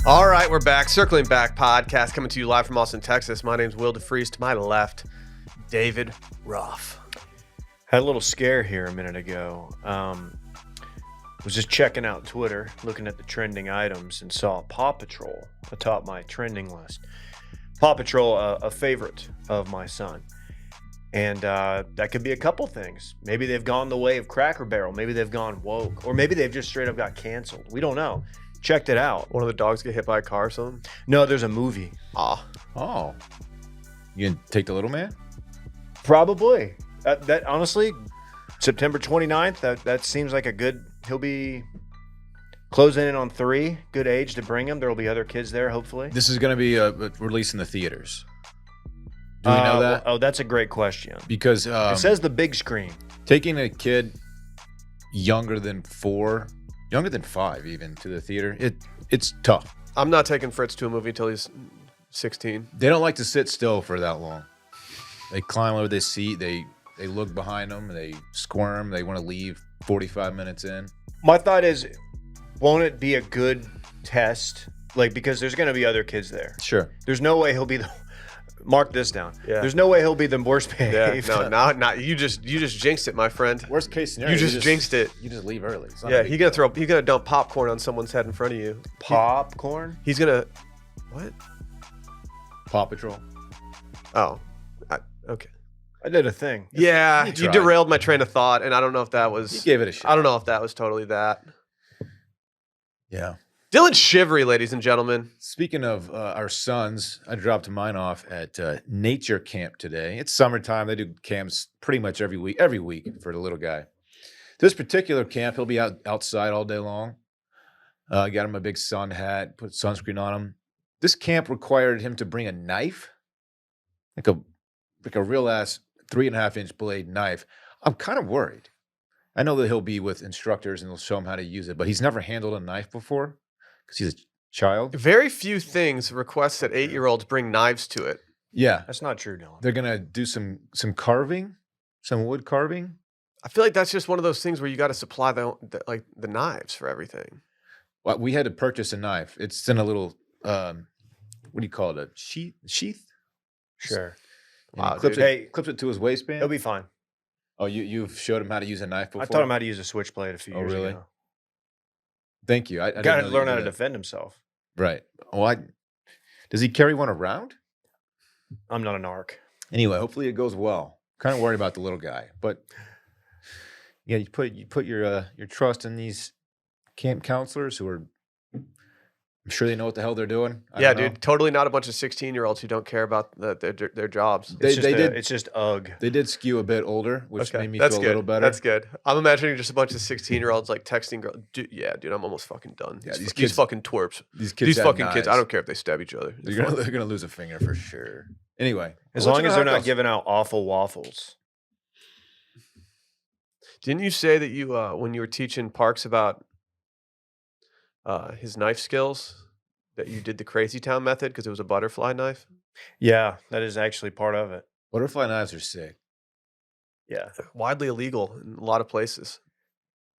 All right, we're back. Circling Back podcast coming to you live from Austin, Texas. My name's Will DeFreeze. To my left, David Ruff. Had a little scare here a minute ago. Was just checking out Twitter, looking at the trending items, and saw Paw Patrol atop my trending list. Paw Patrol, a favorite of my son. And that could be a couple things. Maybe they've gone the way of Cracker Barrel. Maybe they've gone woke. Or maybe they've just straight up got canceled. We don't know. Checked it out. One of the dogs get hit by a car or something? No, there's a movie. Oh. You gonna take the little man? Probably. That honestly, September 29th, that seems like a good, he'll be closing in on 3. Good age to bring him. There will be other kids there, hopefully. This is gonna be a release in the theaters. Do we know that? Oh, that's a great question. Because It says the big screen. taking a kid younger than 4, younger than 5 even, to the theater, it's tough. I'm not taking Fritz to a movie until he's 16. They don't like to sit still for that long. They climb over this seat, they look behind them, they squirm, they want to leave 45 minutes in. My thought is, won't it be a good test? Like, because there's going to be other kids there. Sure. There's no way he'll be the... Mark this down. Yeah. There's no way he'll be the worst Yeah, behaved. no, not you. Just jinxed it, my friend. Worst case scenario, You just jinxed it. You just leave early. It's not Yeah, a big he's gonna dump popcorn on someone's head in front of you. Popcorn? He's gonna what? Paw Patrol. Oh, okay. I did a thing. Yeah, You you tried. derailed my train of thought, and I don't know if that was. You gave it a shot. I don't know if that was totally that. Yeah. Dylan Shivery, ladies and gentlemen. Speaking of our sons, I dropped mine off at nature camp today. It's summertime. They do camps pretty much every week for the little guy. This particular camp, he'll be outside all day long. I got him a big sun hat, put sunscreen on him. This camp required him to bring a knife, like a real ass 3.5-inch blade knife. I'm kind of worried. I know that he'll be with instructors and they'll show him how to use it, but he's never handled a knife before because he's a child. Very few things request that 8-year-olds bring knives to it. Yeah. That's not true, Dylan. They're gonna do some carving, some wood carving. I feel like that's just one of those things where you got to supply the knives for everything. Well, we had to purchase a knife. It's in a little what do you call it? A sheath? Sure. And Wow, he clips dude. it, clips it to his waistband. He'll be fine. Oh, you've showed him how to use a knife before? I taught him how to use a switchblade a few Oh, years really? ago. Thank you. I didn't Got know to that learn you how to did that. defend himself. Right. Oh, does he carry one around? I'm not an arc. Anyway, hopefully it goes well. Kind of worried about the little guy, but yeah, you put your trust in these camp counselors who are, I'm sure they know what the hell they're doing. I Yeah, don't know. dude, totally not a bunch of 16-year-olds who don't care about their jobs. It's just ugh. They did skew a bit older, which Okay, made me that's feel good. a little better. That's good. I'm imagining just a bunch of 16-year-olds like texting girls. Dude, I'm almost fucking done. Yeah, these these kids- fucking twerps. These kids, These have fucking kids. I knives. don't care if they stab each other. It's fine. They're gonna lose a finger for sure. Anyway, As I'll long let you as know they're how it not goes. giving out awful waffles. Didn't you say that you when you were teaching Parks about his knife skills that you did the Crazy Town method because it was a butterfly knife? Yeah, that is actually part of it. Butterfly knives are sick. Yeah. Widely illegal in a lot of places.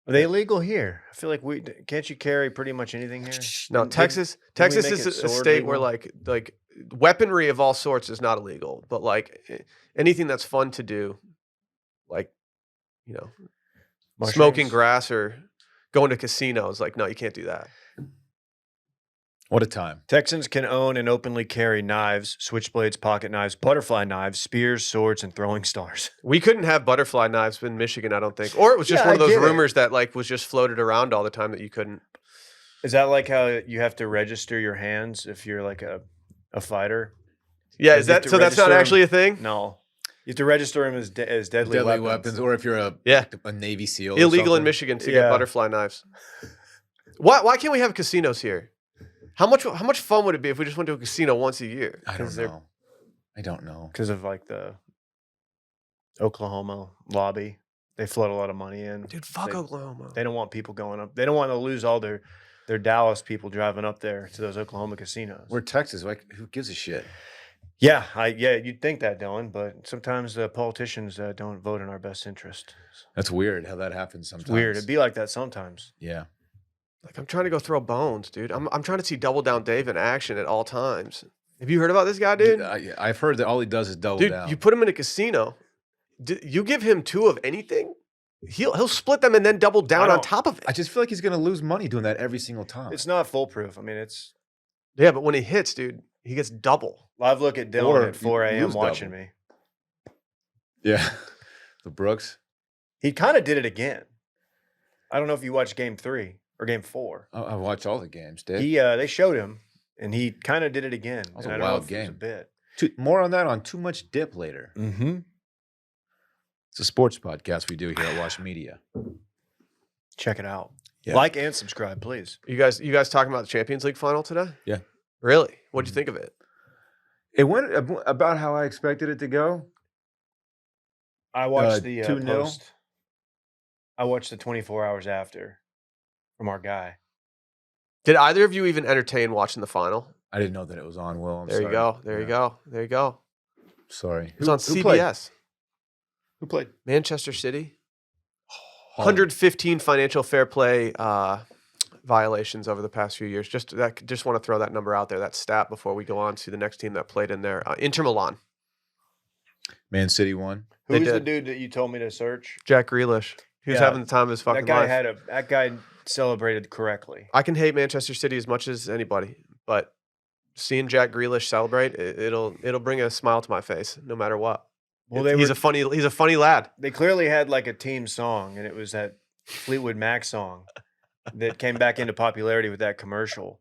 Are they illegal here? I feel like can't you carry pretty much anything here? No, Didn't- Texas didn't we is make it a sword state where legal? like weaponry of all sorts is not illegal, but like anything that's fun to do, like smoking Mushrooms? grass or going to casinos, like no, you can't do that. What a time. Texans can own and openly carry knives, switchblades, pocket knives, butterfly knives, spears, swords, and throwing stars. We couldn't have butterfly knives in Michigan, I don't think, or it was just Yeah, one of I those get it. rumors that like was just floated around all the time that you couldn't. Is that like how you have to register your hands if you're like a fighter? Yeah, You is have that to so? That's not register 'em. actually a thing. No. You have to register them as deadly, Deadly weapons. weapons, or if you're Yeah, a Navy SEAL. or illegal in something. Michigan to get Yeah. butterfly knives. Why can't we have casinos here? How much fun would it be if we just went to a casino once a year? I 'Cause don't they're- know. I don't know. Because of like the Oklahoma lobby. They flood a lot of money in. Dude, fuck They- Oklahoma. They don't want people going up. They don't want to lose all their Dallas people driving up there to those Oklahoma casinos. We're Texas. Like, who gives a shit? Yeah, you'd think that, Dylan, but sometimes the politicians don't vote in our best interest. That's weird how that happens sometimes. It's weird. It'd be like that sometimes. Yeah. Like, I'm trying to go throw bones, dude. I'm trying to see Double Down Dave in action at all times. Have you heard about this guy, dude? I've heard that all he does is double Dude, down. you put him in a casino. You give him 2 of anything, he'll split them and then double down on top of it. I just feel like he's going to lose money doing that every single time. It's not foolproof. I mean, it's Yeah, but when he hits, dude, he gets double. live look at Dylan Or at 4 a.m. lose watching double. me. Yeah. The Brooks. He kind of did it again. I don't know if you watched game 3 or game 4. I watch all the games, Dave. They showed him, and he kind of did it again. was And a I don't know wild if it was a game. bit. More on that on Too Much Dip later. Mm-hmm. It's a sports podcast we do here at Wash Media. Check it out. Yeah. Like and subscribe, please. You guys talking about the Champions League final today? Yeah. Really? What'd you think of it? It went about how I expected it to go. I watched the 2-0. post. I watched the 24 hours after from our guy. Did either of you even entertain watching the final? I didn't know that it was on, Will. I'm There sorry. you go. There you Yeah. go. There you go. Sorry. It was on Who played? CBS. Who played? Manchester City. Oh, 115 financial fair play violations over the past few years. Just want to throw that number out there, that stat, before we go on to the next team that played in there. Inter Milan. Man City won. They Who's the did. dude that you told me to search? Jack Grealish. He was Yeah, having the time of his fucking life. That guy celebrated correctly. I can hate Manchester City as much as anybody, but seeing Jack Grealish celebrate, it'll bring a smile to my face, no matter what. Well, He's a funny lad. They clearly had like a team song, and it was that Fleetwood Mac song that came back into popularity with that commercial.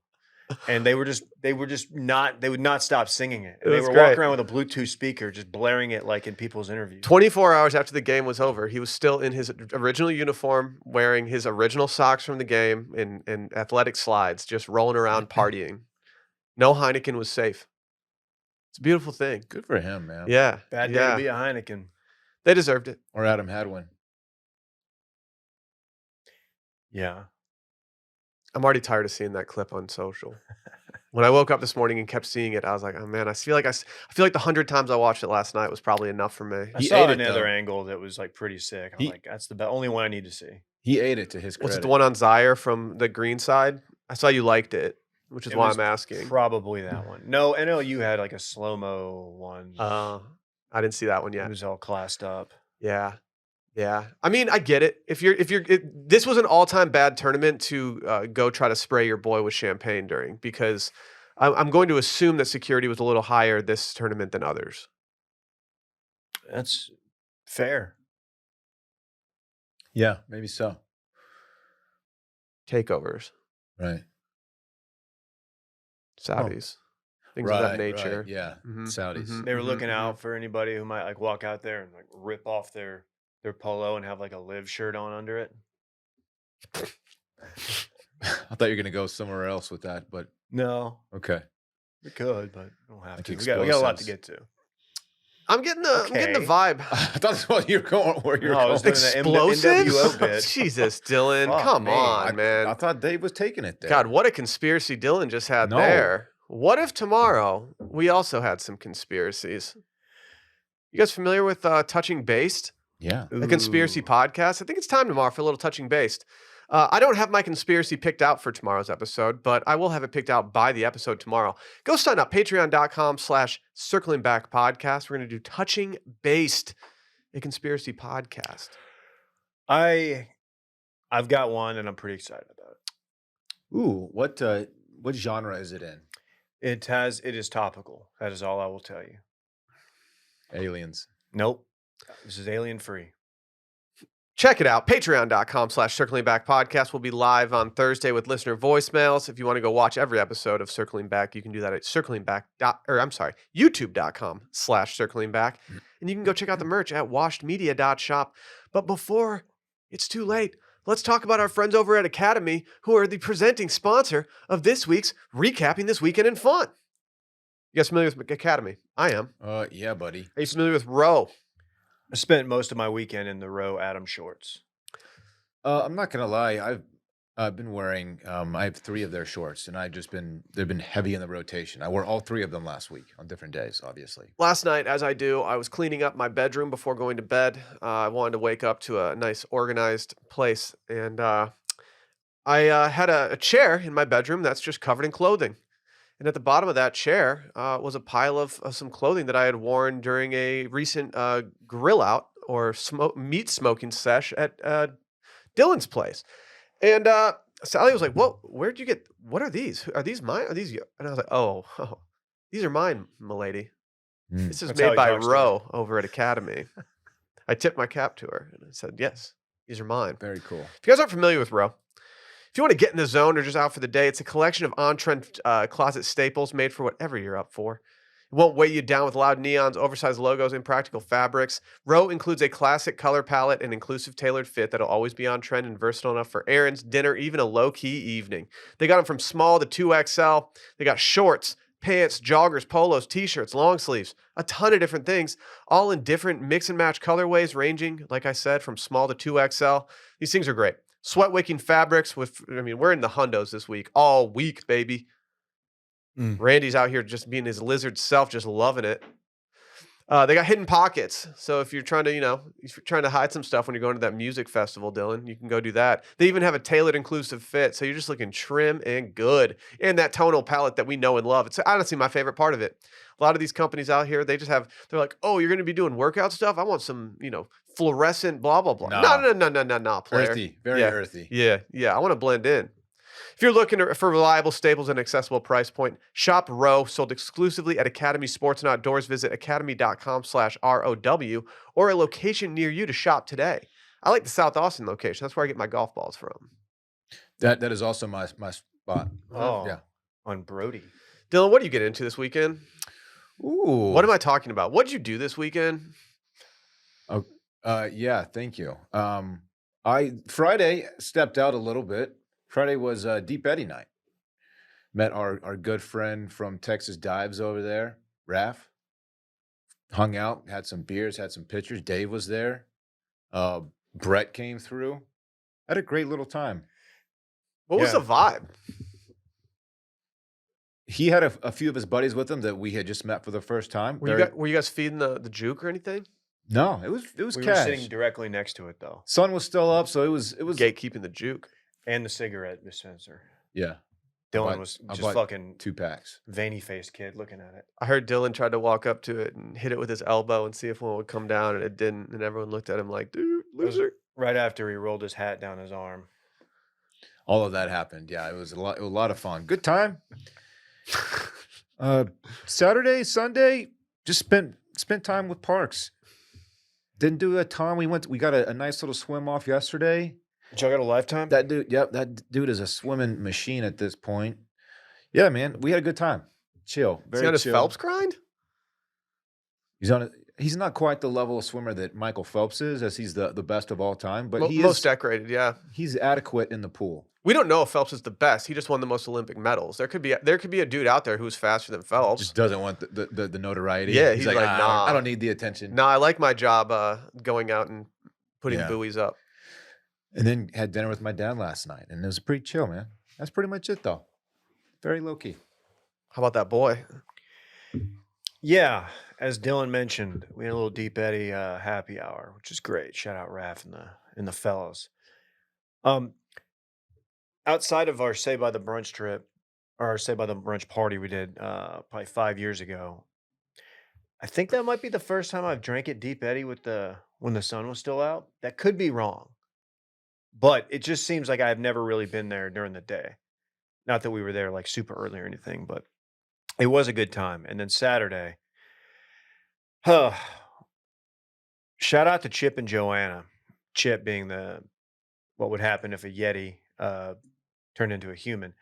And they would not stop singing it. And It they was were great. walking around with a Bluetooth speaker, just blaring it like in people's interviews. 24 hours after the game was over, he was still in his original uniform, wearing his original socks from the game and athletic slides, just rolling around partying. No Heineken was safe. It's a beautiful thing. Good for him, man. Yeah. Bad day yeah. to be a Heineken. They deserved it. Or Adam Hadwin. Yeah. I'm already tired of seeing that clip on social. When I woke up this morning and kept seeing it, I was like, "Oh man, I feel like the 100 times I watched it last night was probably enough for me." I He saw ate it, another though. angle that was like pretty sick. I'm like, that's the only one I need to see. He ate it to his credit. Was it the one on Zaire from the green side? I saw you liked it, which is It why was I'm asking. Probably that one. No, NLU had like a slow-mo one. I didn't see that one It yet. was all classed up. Yeah. Yeah. I mean, I get it. This was an all-time bad tournament to go try to spray your boy with champagne during, because I'm going to assume that security was a little higher this tournament than others. That's fair. Yeah, maybe so. Takeovers, Right. Saudis, things of that nature. Right. Yeah. Mhm, Saudis. mhm. They were looking mhm. out for anybody who might like walk out there and like rip off their polo and have like a live shirt on under it. I thought you were going to go somewhere else with that, but No, okay. we could, but we don't have Like to. We got a lot to get to. I'm getting the Okay. vibe. I thought that's what you were going. Where you were No, I going. was doing the Explosives? NWO bit. Jesus, Dylan, Fuck come me. on, man. I thought Dave was taking it there. God, what a conspiracy Dylan just had No. there. What if tomorrow we also had some conspiracies? You guys familiar with Touching Based, Yeah. the conspiracy Ooh. podcast? I think it's time tomorrow for a little Touching Based. I don't have my conspiracy picked out for tomorrow's episode, but I will have it picked out by the episode tomorrow. Go sign up, patreon.com/circling back podcast. We're going to do Touching Based, a conspiracy podcast. I've got one, and I'm pretty excited about it. Ooh, what genre is it in? It is topical. That is all I will tell you. Aliens. Nope. This is alien free. Check it out. Patreon.com/circling back podcast will be live on Thursday with listener voicemails. If you want to go watch every episode of Circling Back, you can do that at youtube.com/circling back. And you can go check out the merch at washedmedia.shop. But before it's too late, let's talk about our friends over at Academy, who are the presenting sponsor of this week's Recapping This Weekend in Fun. You guys familiar with Academy? I am. Yeah, buddy. Are you familiar with Row? I spent most of my weekend in the Row Adam shorts. I'm not gonna lie. I've been wearing. I have 3 of their shorts, and they've been heavy in the rotation. I wore all 3 of them last week on different days, obviously. Last night, as I do, I was cleaning up my bedroom before going to bed. I wanted to wake up to a nice organized place. And I I had a chair in my bedroom that's just covered in clothing. And at the bottom of that chair was a pile of some clothing that I had worn during a recent grill out or meat smoking sesh at Dylan's place. And Sally was like, "What? Where'd you get? What are these? Are these mine? Are these?" And I was like, "Oh, these are mine, milady. Mm. This is That's how made he by talks to me. Ro over at Academy." I tipped my cap to her and I said, "Yes, these are mine." Very cool. If you guys aren't familiar with Ro, if you want to get in the zone or just out for the day, it's a collection of on-trend closet staples made for whatever you're up for. It won't weigh you down with loud neons, oversized logos, impractical fabrics. Row includes a classic color palette and inclusive tailored fit that'll always be on trend and versatile enough for errands, dinner, even a low-key evening. They got them from small to 2XL. They got shorts, pants, joggers, polos, t-shirts, long sleeves, a ton of different things, all in different mix and match colorways, ranging, like I said, from small to 2XL. These things are great. Sweat wicking fabrics we're in the hundos this week, all week, baby. Randy's out here just being his lizard self, just loving it. They got hidden pockets. So if you're trying to, if you're trying to hide some stuff when you're going to that music festival, Dylan, you can go do that. They even have a tailored inclusive fit. So you're just looking trim and good. And that tonal palette that we know and love. It's honestly my favorite part of it. A lot of these companies out here, they're like, oh, you're going to be doing workout stuff? I want some, fluorescent blah, blah, blah. No, player. Earthy, very Yeah. earthy. Yeah. I want to blend in. If you're looking for reliable staples at an accessible price point, shop Row, sold exclusively at Academy Sports and Outdoors. Visit academy.com/ROW or a location near you to shop today. I like the South Austin location. That's where I get my golf balls from. That is also my spot. Oh, Yeah. on Brody. Dylan, what do you get into this weekend? Ooh. What am I talking about? What did you do this weekend? Yeah, thank you. I Friday stepped out a little bit. Friday was Deep Eddy night. Met our good friend from Texas Dives over there, Raph. Hung out, had some beers, had some pictures. Dave was there. Brett came through. Had a great little time. What was Yeah. the vibe? He had a few of his buddies with him that we had just met for the first time. Were you guys feeding the juke or anything? No, it was We cash. were sitting directly next to it though, Sun was still up, so it was Gatekeeping the juke. and the cigarette dispenser. yeah. Dylan bought- was I just bought fucking 2 packs. veiny faced kid looking at it. I heard Dylan tried to walk up to it and hit it with his elbow and see if one would come down, and it didn't. And everyone looked at him like, dude, was- loser. Right after he rolled his hat down his arm. All of that happened. Yeah, it was a lot of fun. Good time. Saturday, Sunday, just spent time with Parks. Didn't do a ton. We got a nice little swim off yesterday. Did y'all got a lifetime? That dude is a swimming machine at this point. Yeah, man, we had a good time. Chill, Is very he on his chill. Phelps grind? He's not quite the level of swimmer that Michael Phelps is, as he's the best of all time, but Most decorated, yeah. he's adequate in the pool. We don't know if Phelps is the best. He just won the most Olympic medals. There could be a dude out there who's faster than Phelps. Just doesn't want the notoriety. Yeah, he's like, "Ah, I nah." don't need the attention. No, I like my job going out and putting Yeah. buoys up. And then had dinner with my dad last night, and it was pretty chill, man. That's pretty much it, though. Very low key. How about that boy? Yeah, as Dylan mentioned, we had a little Deep Eddy happy hour, which is great. Shout out Raph and the fellas. Outside of our Say by the Brunch trip, or our Say by the Brunch party we did probably 5 years ago, I think that might be the first time I've drank at Deep Eddy when the sun was still out. That could be wrong, but it just seems like I've never really been there during the day. Not that we were there like super early or anything, but it was a good time. And then Saturday, shout out to Chip and Joanna. Chip being what would happen if a Yeti turned into a human.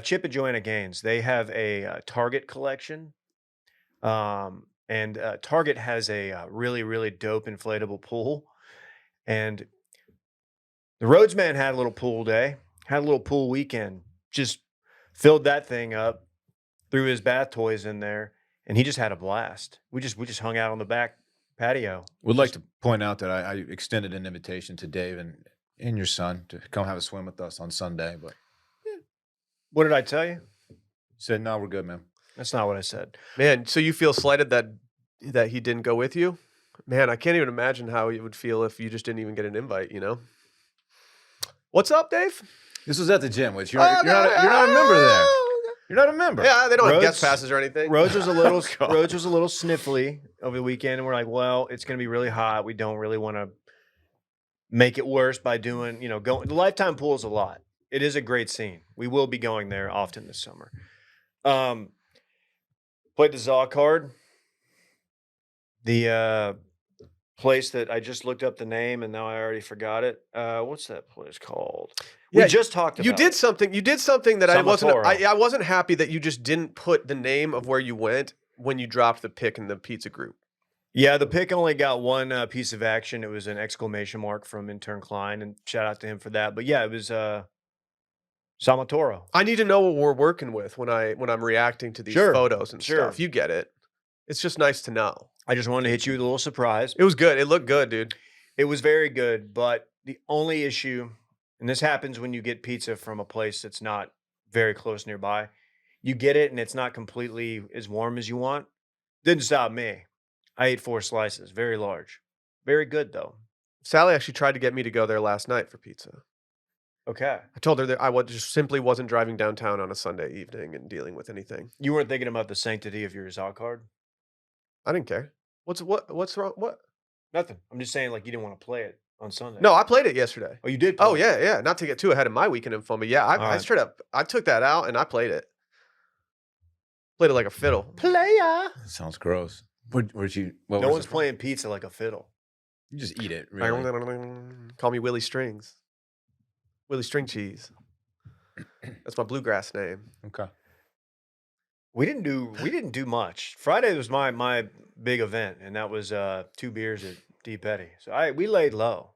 Chip and Joanna Gaines, they have a Target collection. And Target has a really, really dope inflatable pool. And the Rhodesman had a little pool day, had a little pool weekend, just filled that thing up, threw his bath toys in there, and he just had a blast. We just hung out on the back patio. Would like to point out that I extended an invitation to Dave and your son to come have a swim with us on Sunday, but What did I tell you? he said, no, we're good, man. That's not what I said. Man, so you feel slighted that he didn't go with you? Man, I can't even imagine how you would feel if you just didn't even get an invite, What's up, Dave? This was at the gym, which you're not a member there. You're not a member. Yeah, they don't have Rhodes- guest passes or anything. Rhodes was a little God. Rhodes was a little sniffly over the weekend, and we're like, well, it's going to be really hot. We don't really want to make it worse by doing, going. The Lifetime Pool is a lot. It is a great scene. We will be going there often this summer. Played the Zaw card. The place that I just looked up the name and now I already forgot it. What's that place called? Yeah, we just talked about You did something. You did something that I wasn't. Samatoro. I wasn't happy that you just didn't put the name of where you went when you dropped the pic in the pizza group. Yeah, the pick only got one piece of action. It was an exclamation mark from intern Klein, and shout out to him for that. But yeah, it was Samatoro. I need to know what we're working with when I'm reacting to these Sure, photos and sure. stuff. You get it. It's just nice to know. I just wanted to hit you with a little surprise. It was good. It looked good, dude. It was very good, but the only issue, and this happens when you get pizza from a place that's not very close nearby, you get it and it's not completely as warm as you want. Didn't stop me. I ate 4 slices, very large. Very good, though. Sally actually tried to get me to go there last night for pizza. Okay. I told her that I just simply wasn't driving downtown on a Sunday evening and dealing with anything. You weren't thinking about the sanctity of your Zaw card? I didn't care. What's wrong? What? Nothing. I'm just saying, like, you didn't want to play it on Sunday. No, I played it yesterday. Oh, you did? Oh play it? yeah. Not to get too ahead of my weekend info, but yeah, I right. straight up I took that out and I played it. Played it like a fiddle. Player. Sounds gross. Where'd you? What No was one's it from? playing pizza like a fiddle. You just eat it. Really. Call me Willie Strings. Willie String Cheese. That's my bluegrass name. Okay. We didn't do much. Friday was my big event, and that was 2 beers at Deep Eddy. So we laid low.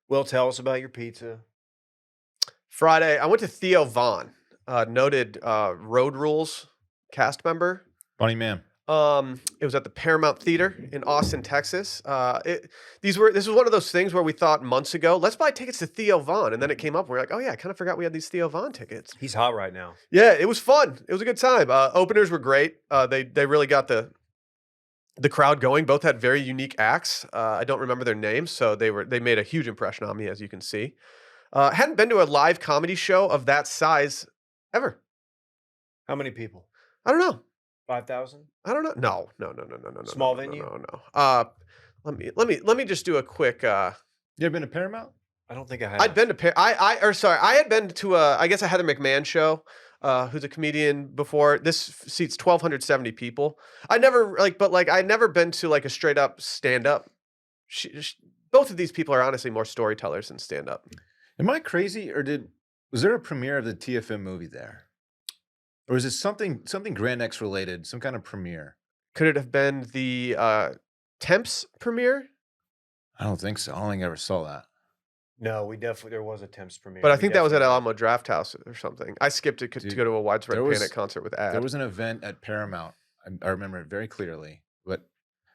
Well, tell us about your pizza. Friday, I went to Theo Vaughn, noted Road Rules cast member. Funny man. It was at the Paramount Theater in Austin, Texas. This was one of those things where we thought months ago, let's buy tickets to Theo Vaughn, and then it came up. We're like, oh yeah, I kind of forgot we had these Theo Vaughn tickets. He's hot right now. Yeah, it was fun. It was a good time. Openers were great. They really got the crowd going. Both had very unique acts. I don't remember their names, so they made a huge impression on me, as you can see. Hadn't been to a live comedy show of that size ever. How many people? I don't know. 5,000? I don't know. No. Small no, venue? No. Let me just do a quick. You ever been to Paramount? I don't think I have. I'd been to I had been to I guess a Heather McMahon show. Who's a comedian before. This seats 1,270 people. I'd never been to like a straight up stand up. Both of these people are honestly more storytellers than stand up. Am I crazy, or was there a premiere of the TFM movie there? Or is it something Grand X related, some kind of premiere? Could it have been the Temps premiere? I don't think so. I don't think I ever saw that. No, there was a Temps premiere. But I think that was at Alamo Draft House or something. I skipped it to Dude, go to a Widespread there was- Panic concert with Ad. There was an event at Paramount. I remember it very clearly, but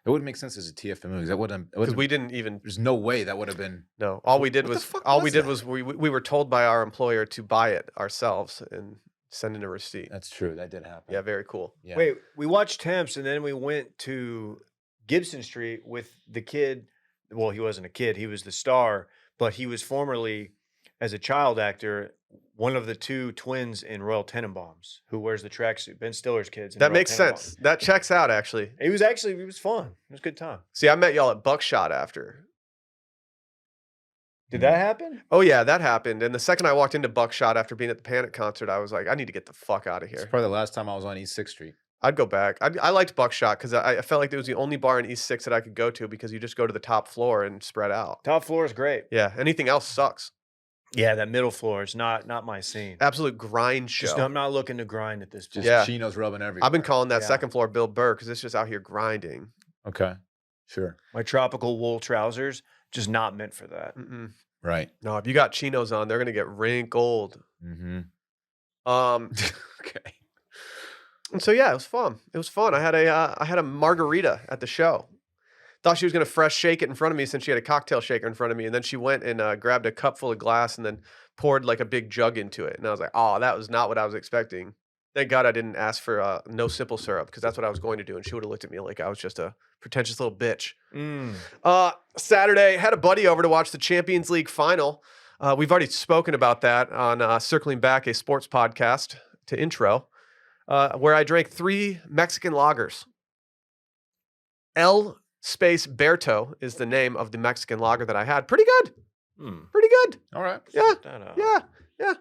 it wouldn't make sense as a TFM movie. That wouldn't. Because we didn't even. There's no way that would have been. No, all we did What the was fuck all was we did that? was we were told by our employer to buy it ourselves and send in a receipt. That's true. That did happen. Yeah, very cool. Yeah. Wait, we watched Temps, and then we went to Gibson Street with the kid. Well, he wasn't a kid. He was the star, but he was formerly, as a child actor, one of the 2 twins in Royal Tenenbaums, who wears the tracksuit. Ben Stiller's kids. That makes sense. That checks out, actually. It was fun. It was a good time. See, I met y'all at Buckshot after. Did that happen? Oh, yeah, that happened. And the second I walked into Buckshot after being at the Panic concert, I was like, I need to get the fuck out of It's here. probably the last time I was on East 6th Street. I'd go back. I liked Buckshot because I felt like it was the only bar in East 6 that I could go to because you just go to the top floor and spread out. Top floor is great. Yeah, anything else sucks. Yeah, that middle floor is not my scene. Absolute grind show. Just, I'm not looking to grind at this point. Just Yeah. chinos rubbing everywhere. I've been calling that Yeah. second floor Bill Burr because it's just out here grinding. Okay. Sure. My tropical wool trousers, just not meant for that. Mm-mm. Right. No, if you got chinos on, they're gonna get wrinkled. Mm-hmm. Okay. And so yeah, it was fun. It was fun. I had a margarita at the show. Thought she was gonna fresh shake it in front of me since she had a cocktail shaker in front of me, and then she went and grabbed a cup full of glass and then poured like a big jug into it. And I was like, oh, that was not what I was expecting. Thank God I didn't ask for no simple syrup because that's what I was going to do, and she would have looked at me like I was just a pretentious little bitch. Mm. Saturday, had a buddy over to watch the Champions League final. We've already spoken about that on Circling Back, a sports podcast to intro, where I drank 3 Mexican lagers. El Space Berto is the name of the Mexican lager that I had. Pretty good. Pretty good. All right. Yeah. That out. Yeah.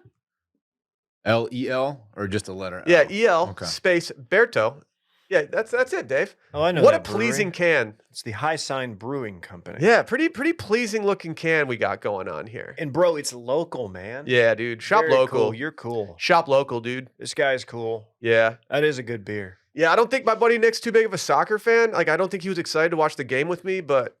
L-E-L or just a letter Yeah. L? EL Okay. Space Berto. Yeah, that's it, Dave. Oh, I know. What a that brewery. pleasing can. It's the High Sign Brewing Company. Yeah, pretty pleasing looking can we got going on here. And bro, it's local, man. Yeah, dude. Shop Very local. Cool. You're cool. Shop local, dude. This guy's cool. Yeah. That is a good beer. Yeah, I don't think my buddy Nick's too big of a soccer fan. Like, I don't think he was excited to watch the game with me, but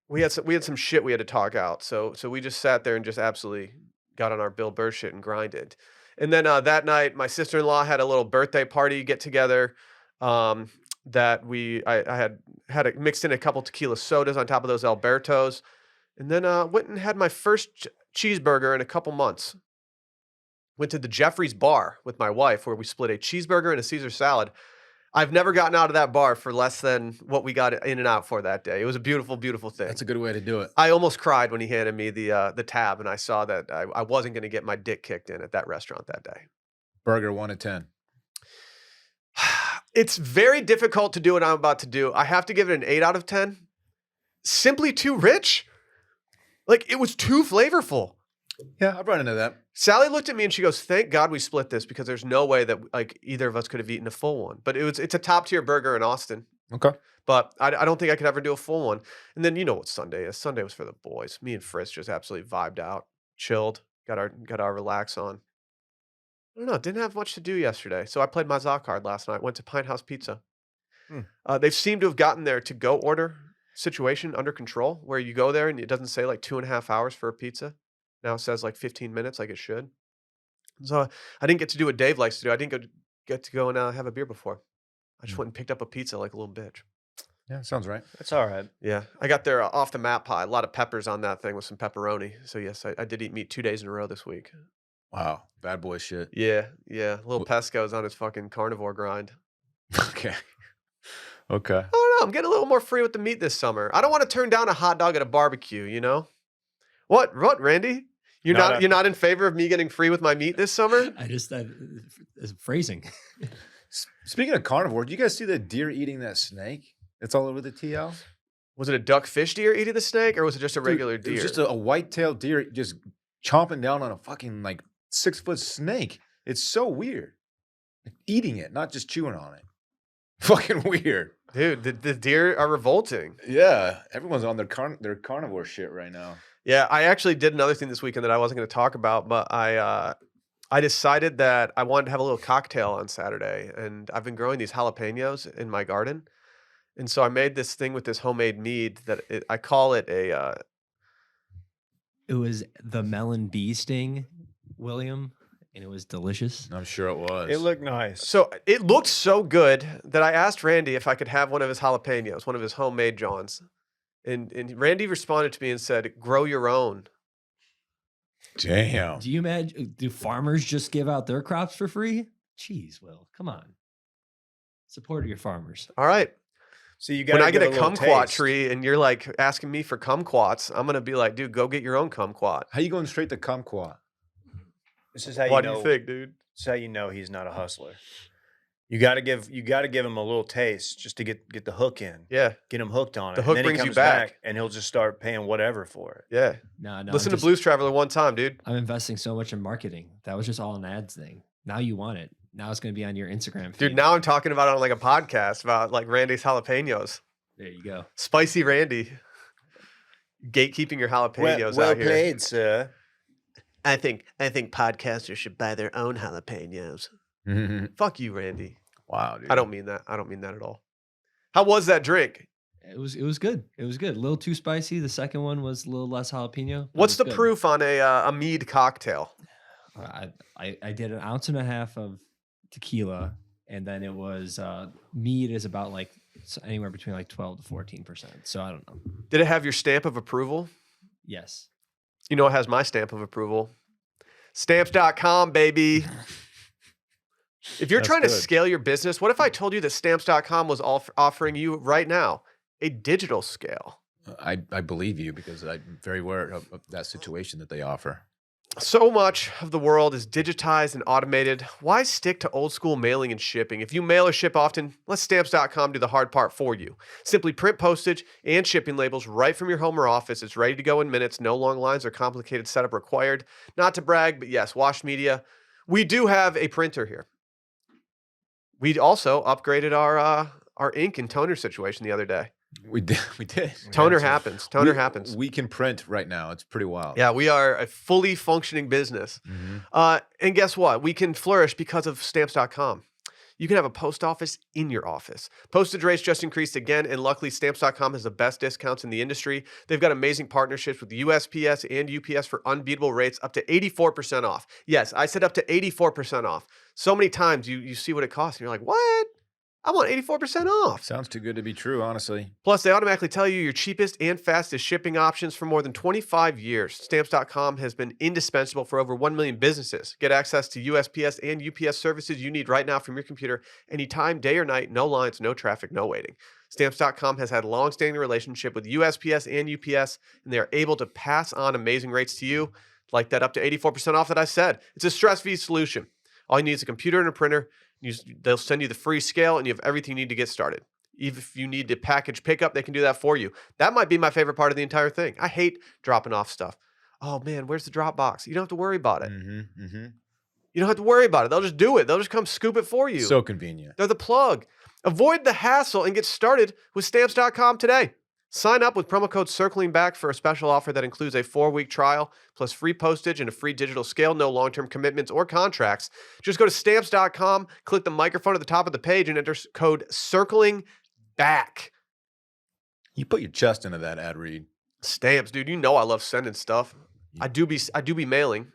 we had some shit we had to talk out. So we just sat there and just absolutely got on our Bill Burr shit and grinded. And then that night, my sister-in-law had a little birthday party get together. That I had mixed in a couple tequila sodas on top of those Albertos, and then went and had my first cheeseburger in a couple months. Went to the Jeffrey's bar with my wife, where we split a cheeseburger and a Caesar salad. I've never gotten out of that bar for less than what we got in and out for that day. It was a beautiful, beautiful thing. That's a good way to do it. I almost cried when he handed me the tab, and I saw that I wasn't going to get my dick kicked in at that restaurant that day. Burger 1 to 10. It's very difficult to do what I'm about to do. I have to give it an 8 out of 10. Simply too rich. Like, it was too flavorful. Yeah, I've run into that. Sally looked at me and she goes, "Thank God we split this, because there's no way that like either of us could have eaten a full one." But it's a top tier burger in Austin. Okay. But I don't think I could ever do a full one. And then you know what Sunday is. Sunday was for the boys. Me and Fritz just absolutely vibed out, chilled, got our relax on. I don't know. Didn't have much to do yesterday, so I played my Za card last night. Went to Pine House Pizza. They've seemed to have gotten their to-go order situation under control, where you go there and it doesn't say like 2.5 hours for a pizza. Now it says like 15 minutes, like it should. So I didn't get to do what Dave likes to do. I didn't get to go and have a beer before. I just went and picked up a pizza like a little bitch. Yeah, sounds right. That's all right. Yeah, I got their off the map pie. A lot of peppers on that thing with some pepperoni. So yes, I did eat meat 2 days in a row this week. Wow. Bad boy shit. Yeah. Little Pesco's on his fucking carnivore grind. Okay. Okay. I don't know. I'm getting a little more free with the meat this summer. I don't want to turn down a hot dog at a barbecue, you know? What, Randy? You're not in favor of me getting free with my meat this summer? It's phrasing. Speaking of carnivore, do you guys see the deer eating that snake? It's all over the TL. Was it a duck fish deer eating the snake, or was it just a regular deer? It was just a white-tailed deer just chomping down on a fucking like 6-foot snake. It's so weird. Like, eating it, not just chewing on it. Fucking weird. Dude, the deer are revolting. Yeah, everyone's on their carnivore shit right now. Yeah, I actually did another thing this weekend that I wasn't going to talk about, but I decided that I wanted to have a little cocktail on Saturday, and I've been growing these jalapenos in my garden, and so I made this thing with this homemade mead that I call it a. It was the melon bee sting, William, and it was delicious. I'm sure it was. It looked nice. So it looked so good that I asked Randy if I could have one of his jalapenos, one of his homemade Johns. And Randy responded to me and said, "Grow your own." Damn. Do you imagine? Do farmers just give out their crops for free? Jeez, Will, come on. Support your farmers. All right. So you got When I get a little kumquat taste. tree and you're like asking me for kumquats, I'm gonna be like, "Dude, go get your own kumquat." How you going straight to kumquat? This is how What you do know. you think, dude? This is how you know he's not a hustler. You got to give him a little taste just to get the hook in. Yeah, Get him hooked on it. The hook and then brings he you comes back. and he'll just start paying whatever for it. yeah. No. Listen to Blues Traveler one time, dude. I'm investing so much in marketing. That was just all an ads thing. Now you want it. Now it's going to be on your Instagram feed. Dude, now I'm talking about it on like a podcast about like Randy's jalapenos. There you go. Spicy Randy. Gatekeeping your jalapenos Well out here. played, sir. I think podcasters should buy their own jalapenos. Fuck you, Randy. Wow, dude. I don't mean that. I don't mean that at all. How was that drink? It was good. It was good. A little too spicy. The second one was a little less jalapeno. but it What's was the good. proof on a mead cocktail? I did 1.5 ounces of tequila, and then it was mead is about like anywhere between like 12 to 14%. So I don't know. Did it have your stamp of approval? Yes. You know, it has my stamp of approval. Stamps.com, baby. If you're That's trying to good. scale your business, what if I told you that Stamps.com was offering you right now a digital scale? I believe you because I'm very aware of that situation that they offer. So much of the world is digitized and automated. Why stick to old school mailing and shipping? If you mail or ship often, let Stamps.com do the hard part for you. Simply print postage and shipping labels right from your home or office. It's ready to go in minutes. No long lines or complicated setup required. Not to brag, but yes, Washed Media, we do have a printer here. We also upgraded our ink and toner situation the other day. We did. We did. Toner happens. Toner We- happens. We can print right now. It's pretty wild. Yeah, we are a fully functioning business. And guess what? We can flourish because of Stamps.com. You can have a post office in your office. Postage rates just increased again, and luckily, Stamps.com has the best discounts in the industry. They've got amazing partnerships with USPS and UPS for unbeatable rates, up to 84% off. Yes, I said up to 84% off. So many times you see what it costs, and you're like, what? I want 84% off. Sounds too good to be true, honestly. Plus, they automatically tell you your cheapest and fastest shipping options for more than 25 years. Stamps.com has been indispensable for over 1 million businesses. Get access to USPS and UPS services you need right now from your computer anytime, day or night, no lines, no traffic, no waiting. Stamps.com has had a long-standing relationship with USPS and UPS, and they are able to pass on amazing rates to you, like that up to 84% off that I said. It's a stress-free solution. All you need is a computer and a printer. They'll send you the free scale, and you have everything you need to get started. Even if you need to package pickup, they can do that for you. That might be my favorite part of the entire thing. I hate dropping off stuff. Oh man, where's the drop box? You don't have to worry about it. You don't have to worry about it. They'll just do it. They'll just come scoop it for you. So convenient. They're the plug. Avoid the hassle and get started with Stamps.com today. Sign up with promo code CirclingBack for a special offer that includes a 4-week trial, plus free postage and a free digital scale, no long-term commitments or contracts. Just go to Stamps.com, click the microphone at the top of the page, and enter code CirclingBack. You put your chest into that ad read. Stamps, dude. You know I love sending stuff. I do be mailing.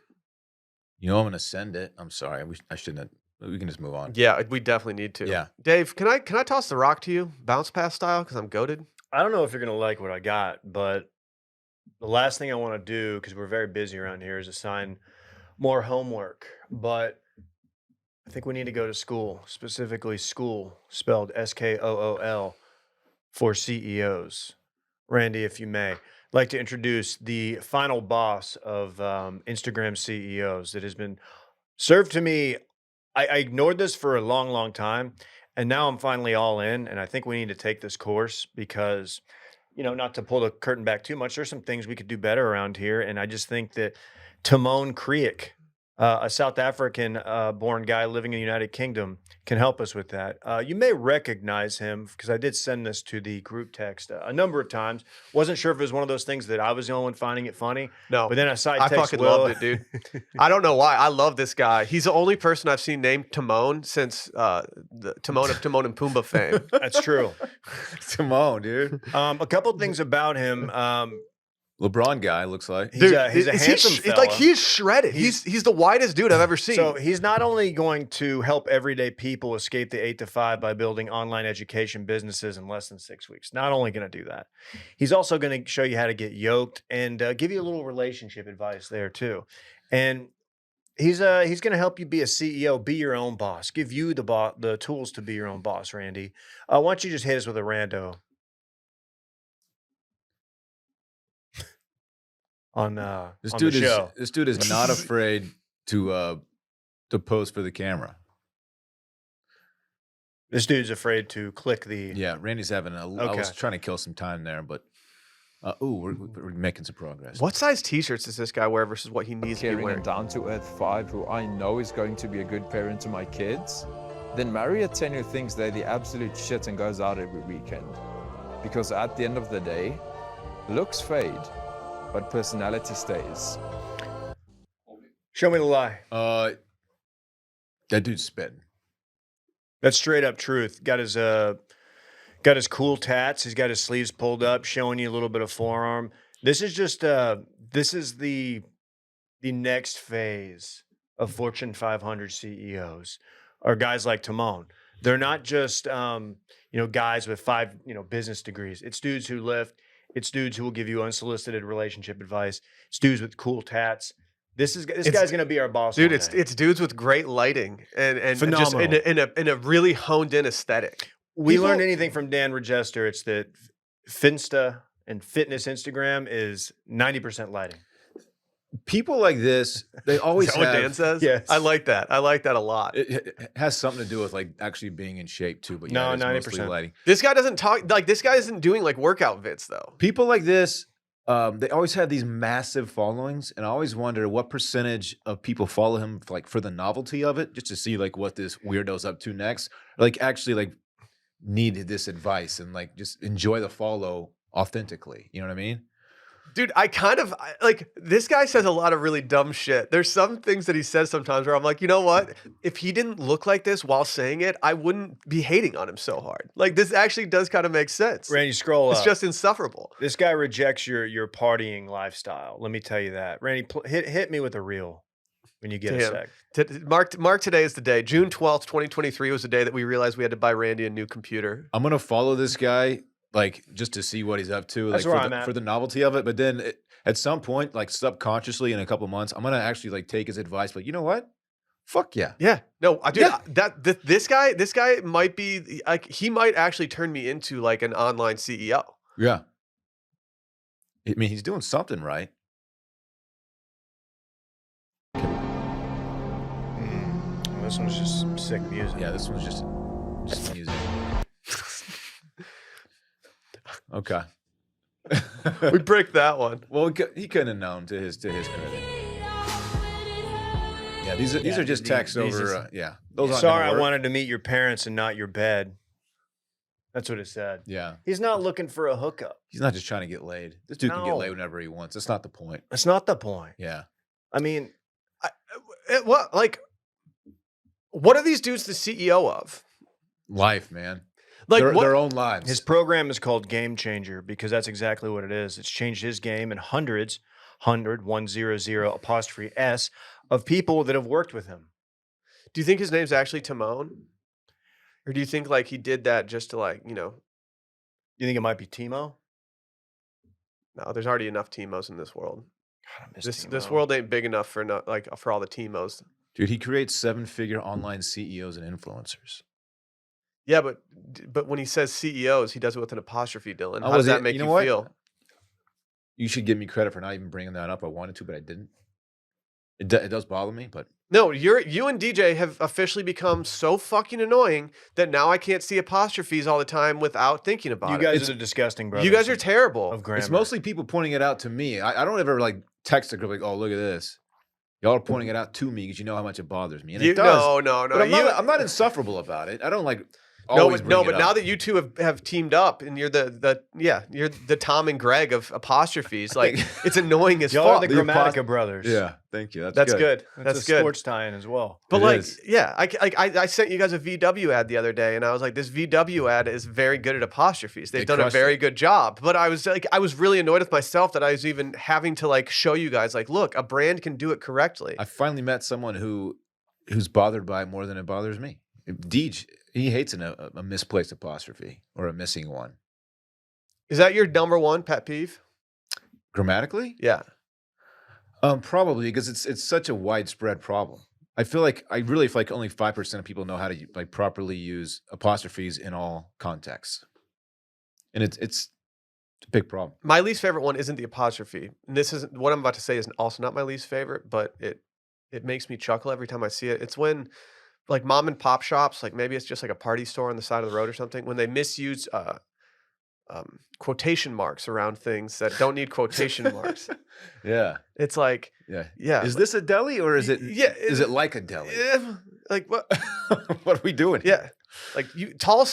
You know I'm going to send it. I'm sorry. I shouldn't have. We can just move on. Yeah, we definitely need to. Yeah. Dave, can I toss the rock to you, bounce pass style, because I'm goated? I don't know if you're going to like what I got, but the last thing I want to do, because we're very busy around here, is assign more homework. But I think we need to go to school, specifically school, spelled SKOOL, for CEOs. Randy, if you may, I'd like to introduce the final boss of Instagram CEOs that has been served to me. I ignored this for a long, long time. And now I'm finally all in, and I think we need to take this course because, not to pull the curtain back too much, there's some things we could do better around here. And I just think that Timon Kriek, a South African born guy living in the United Kingdom, can help us with that. You may recognize him because I did send this to the group text a number of times. Wasn't sure if it was one of those things that I was the only one finding it funny. No. But then I side I text fucking Will. loved it, dude. I don't know why. I love this guy. He's the only person I've seen named Timon since the Timon of Timon and Pumbaa fame. That's true. Timon, dude. A couple things about him. LeBron guy looks like. He's a handsome fella. Like he's shredded. He's the whitest dude I've ever seen. So he's not only going to help everyday people escape the 8 to 5 by building online education businesses in less than 6 weeks. Not only going to do that, he's also going to show you how to get yoked and give you a little relationship advice there too. And he's going to help you be a CEO, be your own boss, give you the tools to be your own boss. Randy, why don't you just hit us with a rando on the show? This dude is not afraid to pose for the camera. This dude's afraid to click the. Yeah, Randy's having I was trying to kill some time there, but we're making some progress. What size T-shirts does this guy wear versus what he needs to be caring wearing? and down-to-earth 5 who I know is going to be a good parent to my kids, then marry a 10 who thinks they're the absolute shit and goes out every weekend. Because at the end of the day, looks fade, but personality stays. Show me the lie. That dude's spitting. That's straight up truth. Got his cool tats. He's got his sleeves pulled up, showing you a little bit of forearm. This is just this is the next phase of Fortune 500 CEOs, or guys like Timon. They're not just guys with 5 business degrees. It's dudes who lift. It's dudes who will give you unsolicited relationship advice. It's dudes with cool tats. This guy's going to be our boss, dude. It's dudes with great lighting and just Phenomenal. in a really honed in aesthetic. We learned anything from Dan Regester, it's that Finsta and fitness Instagram is 90% lighting. people like this, they always Is that what have. Dan says? Yes. I like that. I like that a lot. It has something to do with like actually being in shape too. But No, yeah, it's mostly 90%. lighting. This guy doesn't talk like this guy isn't doing like workout vids though. People like this, they always have these massive followings, and I always wonder what percentage of people follow him for the novelty of it, just to see like what this weirdo's up to next, or, like actually like need this advice and like just enjoy the follow authentically. You know what I mean? Dude, like this guy says a lot of really dumb shit. There's some things that he says sometimes where I'm like, you know what? If he didn't look like this while saying it, I wouldn't be hating on him so hard. Like this actually does kind of make sense. Randy, scroll It's up. just insufferable. This guy rejects your partying lifestyle. Let me tell you that. Randy, hit me with a reel when you get a Damn. sec. Mark, today is the day. June 12th, 2023 was the day that we realized we had to buy Randy a new computer. I'm gonna follow this guy like just to see what he's up to, That's like where I'm at. for the novelty of it. But then at some point, like subconsciously in a couple months, I'm gonna actually like take his advice. But you know what? Fuck yeah. Yeah. No, dude, Yeah. this guy might be like he might actually turn me into like an online CEO. Yeah. I mean, he's doing something right. This one's just sick music. Yeah, this one's just music. Okay. We bricked that one. Well, he couldn't have known to his credit. Yeah, these are just texts these over. is- Yeah, those aren't Sorry, gonna I work. wanted to meet your parents and not your bed. That's what it said. Yeah, He's not looking for a hookup. he's not just trying to get laid. This dude can get No. laid whenever he wants. That's not the point. That's not the point. Yeah. I mean, What are these dudes the CEO of? Life, man. Like their, what? their own lives. his program is called Game Changer because that's exactly what it is. It's changed his game and hundred, 100 apostrophe S of people that have worked with him. Do you think his name's actually Timon? Or do you think like he did that just to like, You think it might be Timo? no, there's already enough Timos in this world. God, I miss This Timo. world ain't big enough for for all the Timos. Dude, he creates 7-figure online CEOs and influencers. Yeah, but when he says CEOs, he does it with an apostrophe, Dylan. Oh, How does was that it- make you you know what? feel? You should give me credit for not even bringing that up. I wanted to, but I didn't. It does bother me, but No, you and DJ have officially become so fucking annoying that now I can't see apostrophes all the time without thinking about You it. guys are the disgusting brothers. You guys are terrible. of grammar. it's mostly people pointing it out to me. I don't ever like text a girl like, "Oh, look at this." Y'all are pointing it out to me because you know how much it bothers me, and it does. No. But I'm not insufferable about it. I don't like No, always bring it but now up. that you two have teamed up and you're you're the Tom and Greg of apostrophes, like it's annoying as Y'all are fuck. the Grammatica brothers. Yeah, thank you. That's good. That's That's a good. sports tie-in as well. But It like, is. yeah, I sent you guys a VW ad the other day, and I was like, this VW ad is very good at apostrophes. They've They done a crushed very it. good job. But I was really annoyed with myself that I was even having to like show you guys, like, look, a brand can do it correctly. I finally met someone who's bothered by it more than it bothers me. Deej, he hates a misplaced apostrophe or a missing one. Is that your number one pet peeve? Grammatically? Yeah. Probably because it's such a widespread problem. I really feel like only 5% of people know how to like properly use apostrophes in all contexts, and it's a big problem. My least favorite one isn't the apostrophe. And this isn't what I'm about to say is also not my least favorite, but it makes me chuckle every time I see it. It's when like mom and pop shops, like maybe it's just like a party store on the side of the road or something, when they misuse quotation marks around things that don't need quotation marks. Yeah, It's like, yeah. yeah. Is this a deli or is it? Yeah. Is it like a deli? Like what? What are we doing? Yeah. Like tall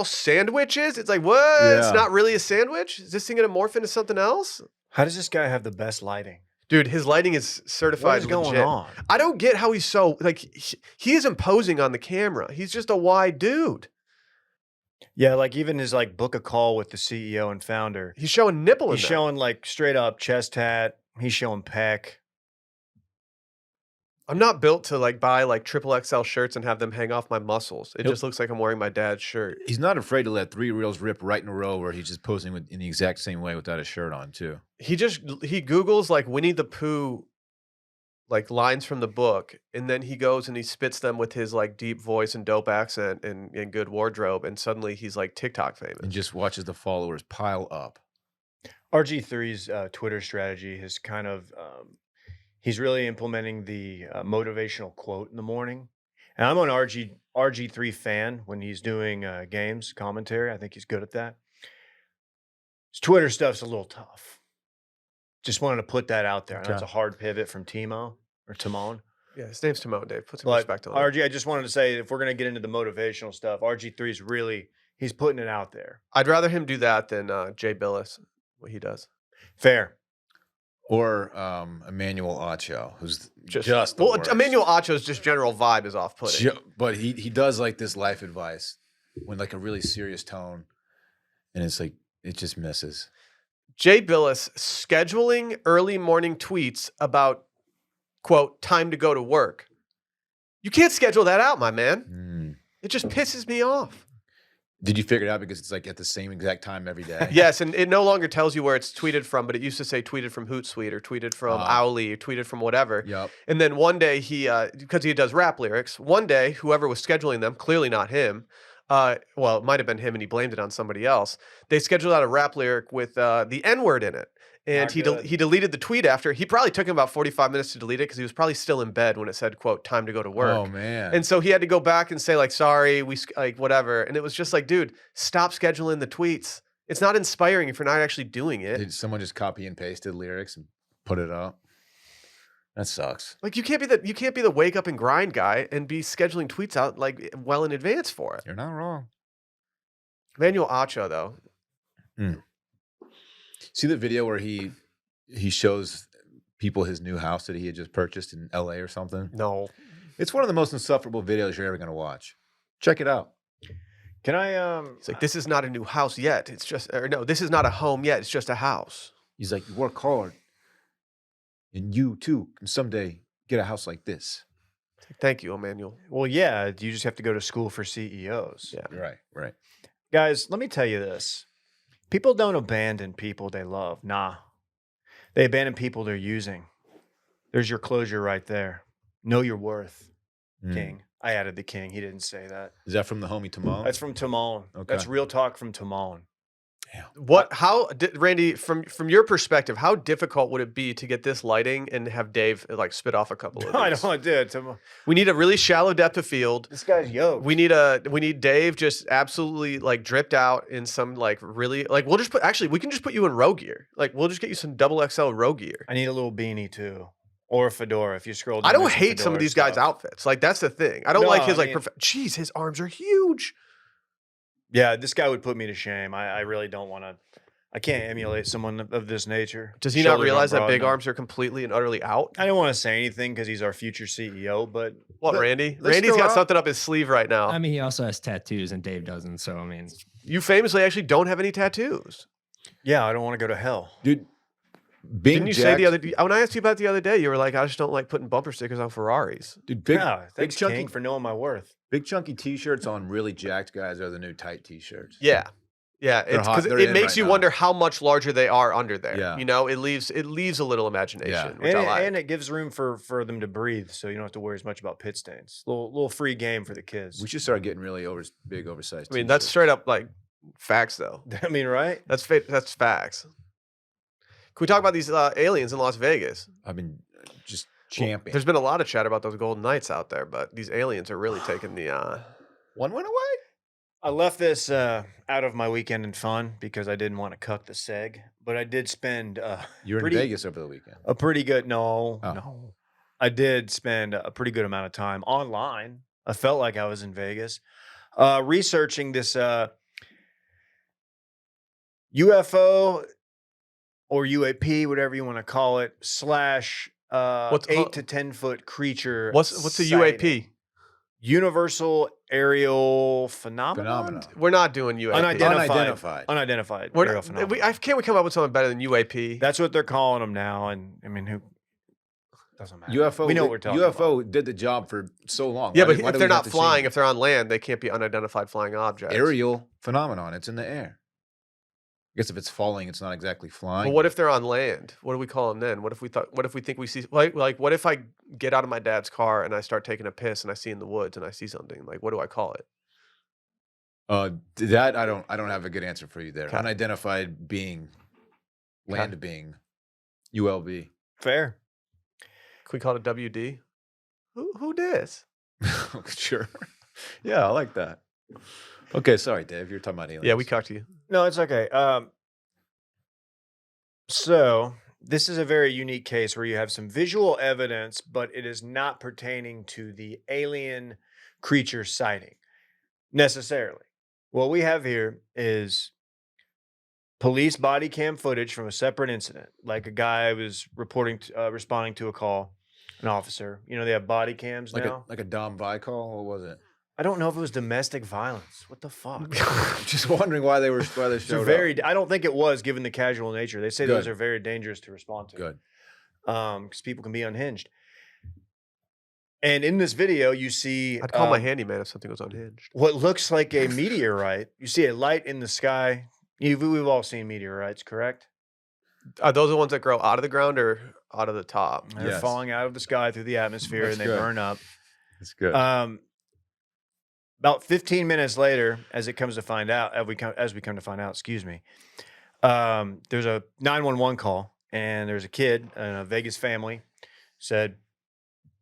sandwiches? It's like, what? It's Yeah. not really a sandwich? Is this thing gonna morph into something else? How does this guy have the best lighting? Dude, his lighting is certified What is going legit. on? I don't get how he's so like he is imposing on the camera. He's just a wide dude. Yeah, like even his like book a call with the CEO and founder. He's showing nipple in He's that. showing like straight up chest tat. He's showing pec. I'm not built to like buy like triple XL shirts and have them hang off my muscles. It Nope. just looks like I'm wearing my dad's shirt. He's not afraid to let 3 reels rip right in a row where he's just posing in the exact same way without a shirt on too. He Googles like Winnie the Pooh like lines from the book, and then he goes and he spits them with his like deep voice and dope accent and good wardrobe, and suddenly he's like TikTok famous. And just watches the followers pile up. RG3's Twitter strategy has kind of He's really implementing the motivational quote in the morning. And I'm an RG3 fan when he's doing games commentary. I think he's good at that. His Twitter stuff's a little tough. Just wanted to put that out there. I know it's a Okay. hard pivot from Timo or Timon. Yeah, his name's Timon, Dave. Put some But respect on it. RG, I just wanted to say, if we're going to get into the motivational stuff, RG3 is really, he's putting it out there. I'd rather him do that than Jay Billis, what he does. Fair. Or Emmanuel Acho, who's just the well, worst. Emmanuel Acho's just general vibe is off-putting. But he does like this life advice when like a really serious tone, and it's like it just misses. Jay Billis scheduling early morning tweets about, quote, time to go to work. You can't schedule that out, my man. It just pisses me off. Did you figure it out because it's like at the same exact time every day? Yes, and it no longer tells you where it's tweeted from, but it used to say tweeted from Hootsuite or tweeted from Owly or tweeted from whatever. Yep. And then one day because he does rap lyrics, one day whoever was scheduling them, clearly not him, well, it might have been him and he blamed it on somebody else. They scheduled out a rap lyric with the N-word in it. And he deleted the tweet after. He probably took him about 45 minutes to delete it because he was probably still in bed when it said, quote, time to go to work. Oh, man. And so he had to go back and say, like, sorry, like, whatever. And it was just like, dude, stop scheduling the tweets. It's not inspiring if you're not actually doing it. Did someone just copy and pasted lyrics and put it up? That sucks. Like, you can't be the wake up and grind guy and be scheduling tweets out like well in advance for it. You're not wrong. Manuel Acho, though. See the video where he shows people his new house that he had just purchased in LA or something? No. It's one of the most insufferable videos you're ever going to watch. Check it out. Can I It's like, this is not a new house yet. It's just, or no, this is not a home yet. It's just a house. He's like, you work hard, and you too can someday get a house like this. Thank you, Emmanuel. Well, yeah, you just have to go to school for CEOs. Yeah. Right. Guys, let me tell you this. People don't abandon people they love. Nah. They abandon people they're using. There's your closure right there. Know your worth, King. I added the king. He didn't say that. Is that from the homie Timon? That's from Timon. Okay. That's real talk from Timon. Randy, from your perspective, how difficult would it be to get this lighting and have Dave like spit off a couple of I these? know I did. Timon. We need a really shallow depth of field. This guy's yoked. We need Dave just absolutely like dripped out in some like really like we can just put you in row gear. Like we'll just get you some double XL row gear. I need a little beanie too. Or a fedora if you scroll down. I don't there's hate some of fedora these guys' stuff. outfits. Like that's the thing. I don't No, like his I like mean- jeez, his arms are huge. Yeah, this guy would put me to shame. I really don't want to. I can't emulate someone of this nature. Does he not Shoulders realize that broad big enough. arms are completely and utterly out? I don't want to say anything because he's our future CEO, but What, Randy? let's Randy's go got out- something up his sleeve right now. I mean, he also has tattoos, and Dave doesn't. So I mean, You famously actually don't have any tattoos. yeah, I don't want to go to hell. Dude, being Didn't you say jacked, the other when I asked you about it the other day, you were like, I just don't like putting bumper stickers on Ferraris. dude, big, Yeah, big thanks, chunky, King, for knowing my worth. big chunky t-shirts on really jacked guys are the new tight t-shirts. Yeah. Yeah. They're It's hot. because They're it in makes right you now. wonder how much larger they are under there. Yeah. You know, it leaves a little imagination, Yeah. which I like. And it gives room for them to breathe, so you don't have to worry as much about pit stains. Little free game for the kids. We should start getting really big, oversized I mean, that's t-shirts. straight up like facts though. I mean, right? That's facts. Can we talk about these aliens in Las Vegas? I've been just Well, champing. there's been a lot of chat about those golden knights out there, but these aliens are really taking the One went away? I left this out of my weekend and fun because I didn't want to cuck the seg, but I did spend You were in pretty- Vegas over the weekend. a pretty good Oh. no. I did spend a pretty good amount of time online. I felt like I was in Vegas, researching this UFO or UAP, whatever you want to call it, slash What's- 8 to 10 foot creature. what's a UAP? sighting. Universal aerial phenomenon. Phenomenon. We're not doing UAP. Unidentified. Unidentified We're aerial not, phenomenon. can't we come up with something better than UAP? That's what they're calling them now, and I mean, who doesn't matter. UFO. We know what we're talking UFO about. did the job for so long. Yeah, Why but do- why if do they're we have not to flying, change if they're on land, they can't be unidentified flying it? objects. Aerial phenomenon, it's in the air. I guess if it's falling, it's not exactly flying. Well, what if they're on land? What do we call them then? What if we think we see like what if I get out of my dad's car and I start taking a piss and I see in the woods and I see something? Like what do I call it? That I don't have a good answer for you there. Okay. Unidentified being, land being, ULB. Fair. we call it a WD? Who dis? Sure. Yeah, I like that. Okay, sorry, Dave. You're talking about aliens. Yeah, we cocked you. No, it's okay. So this is a very unique case where you have some visual evidence, but it is not pertaining to the alien creature sighting necessarily. What we have here is police body cam footage from a separate incident, like a guy was responding to a call, an officer. You know, they have body cams like now. a Dom Vi call. What was it? I don't know if it was domestic violence. What the fuck? I'm just wondering why they They're showed very. up. I don't think it was, given the casual nature. They say those Good. are very dangerous to respond to. Good. Because people can be unhinged. And in this video, you see I'd call my handyman if something was unhinged. what looks like a meteorite. You see a light in the sky. We've all seen meteorites, correct? Are those the ones that grow out of the ground or out of the top? They're Yes. falling out of the sky through the atmosphere That's and they good. burn up. That's good. About 15 minutes later, as we come to find out, excuse me, there's a 911 call, and there's a kid and a Vegas family said,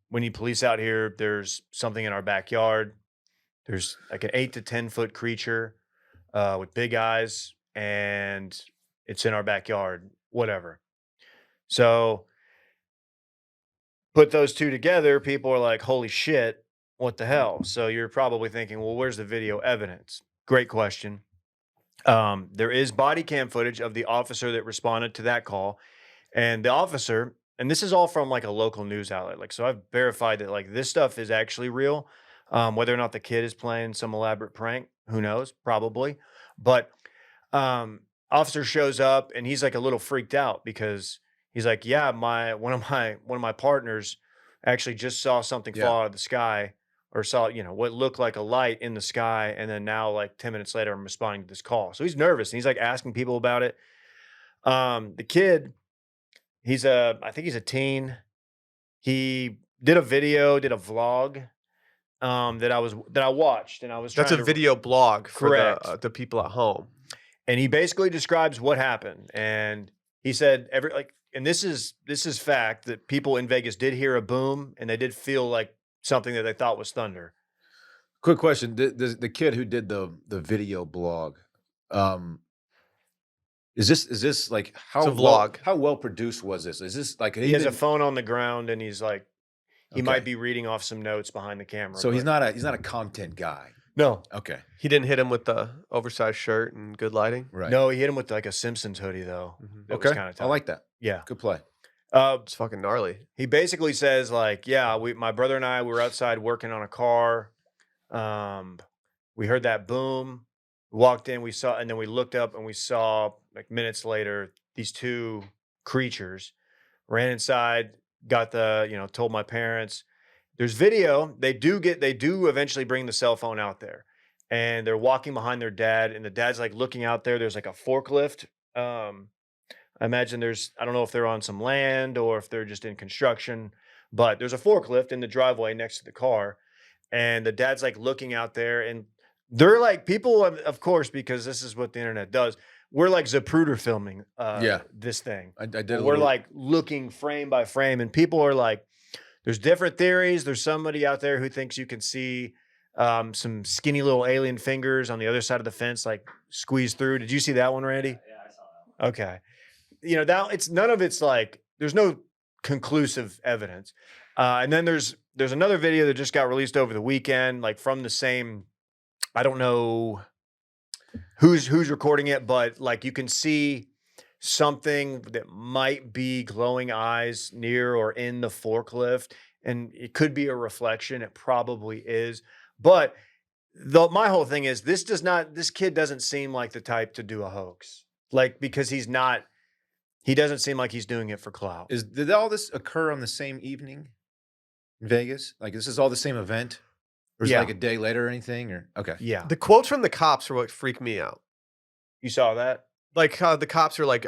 "We need police out here. There's something in our backyard. There's like an 8 to 10 foot creature with big eyes, and it's in our backyard. Whatever." So put those two together, people are like, "Holy shit, what the hell?" So you're probably thinking, well, where's the video evidence? Great question. There is body cam footage of the officer that responded to that call. And the officer, and this is all from like a local news outlet. Like, so I've verified that like this stuff is actually real. Whether or not the kid is playing some elaborate prank, who knows? Probably. But officer shows up and he's like a little freaked out because he's like, yeah, one of my partners actually just saw something Yeah. fall out of the sky, or saw, what looked like a light in the sky. And then now, like 10 minutes later, I'm responding to this call. So he's nervous and he's like asking people about it. The kid, I think he's a teen. He did a vlog that I watched, and I was That's a trying to, video blog for Correct. the people at home. and he basically describes what happened. And he said and this is fact, that people in Vegas did hear a boom and they did feel like something that they thought was thunder. Quick question: the kid who did the video blog, is this like how It's a vlog. how well produced was this? Is this like He has a phone on the ground and he's like, he might Okay. be reading off some notes behind the camera. So he's but- not a content guy. No, Okay, He didn't hit him with the oversized shirt and good lighting. right. no, he hit him with like a Simpsons hoodie though. Mhm. That was Okay, kinda I like that. Yeah. Good play. It's fucking gnarly. He basically says like, yeah, my brother and I, we were outside working on a car. We heard that boom, we walked in, we saw, and then we looked up and we saw like minutes later, these two creatures. Ran inside, got told my parents. There's video. They do eventually bring the cell phone out there, and they're walking behind their dad, and the dad's like looking out there. There's like a forklift. I imagine I don't know if they're on some land or if they're just in construction, but there's a forklift in the driveway next to the car. And the dad's like looking out there, and they're like, people, of course, because this is what the internet does. We're like Zapruder filming this thing. I did. We're like looking frame by frame, and people are like, there's different theories. There's somebody out there who thinks you can see some skinny little alien fingers on the other side of the fence, like squeeze through. Did you see that one, Randy? Yeah, I saw that. Okay. That it's none of it's like, there's no conclusive evidence. And then there's another video that just got released over the weekend, like from the same, I don't know who's recording it, but like you can see something that might be glowing eyes near or in the forklift, and it could be a reflection. It probably is. But my whole thing is this kid doesn't seem like the type to do a hoax. Like, because he doesn't seem like he's doing it for clout. Did all this occur on the same evening in Vegas? Like this is all the same event? Or is it Yeah. like a day later or anything? Or okay. Yeah. The quotes from the cops are what freaked me out. You saw that? Like the cops are like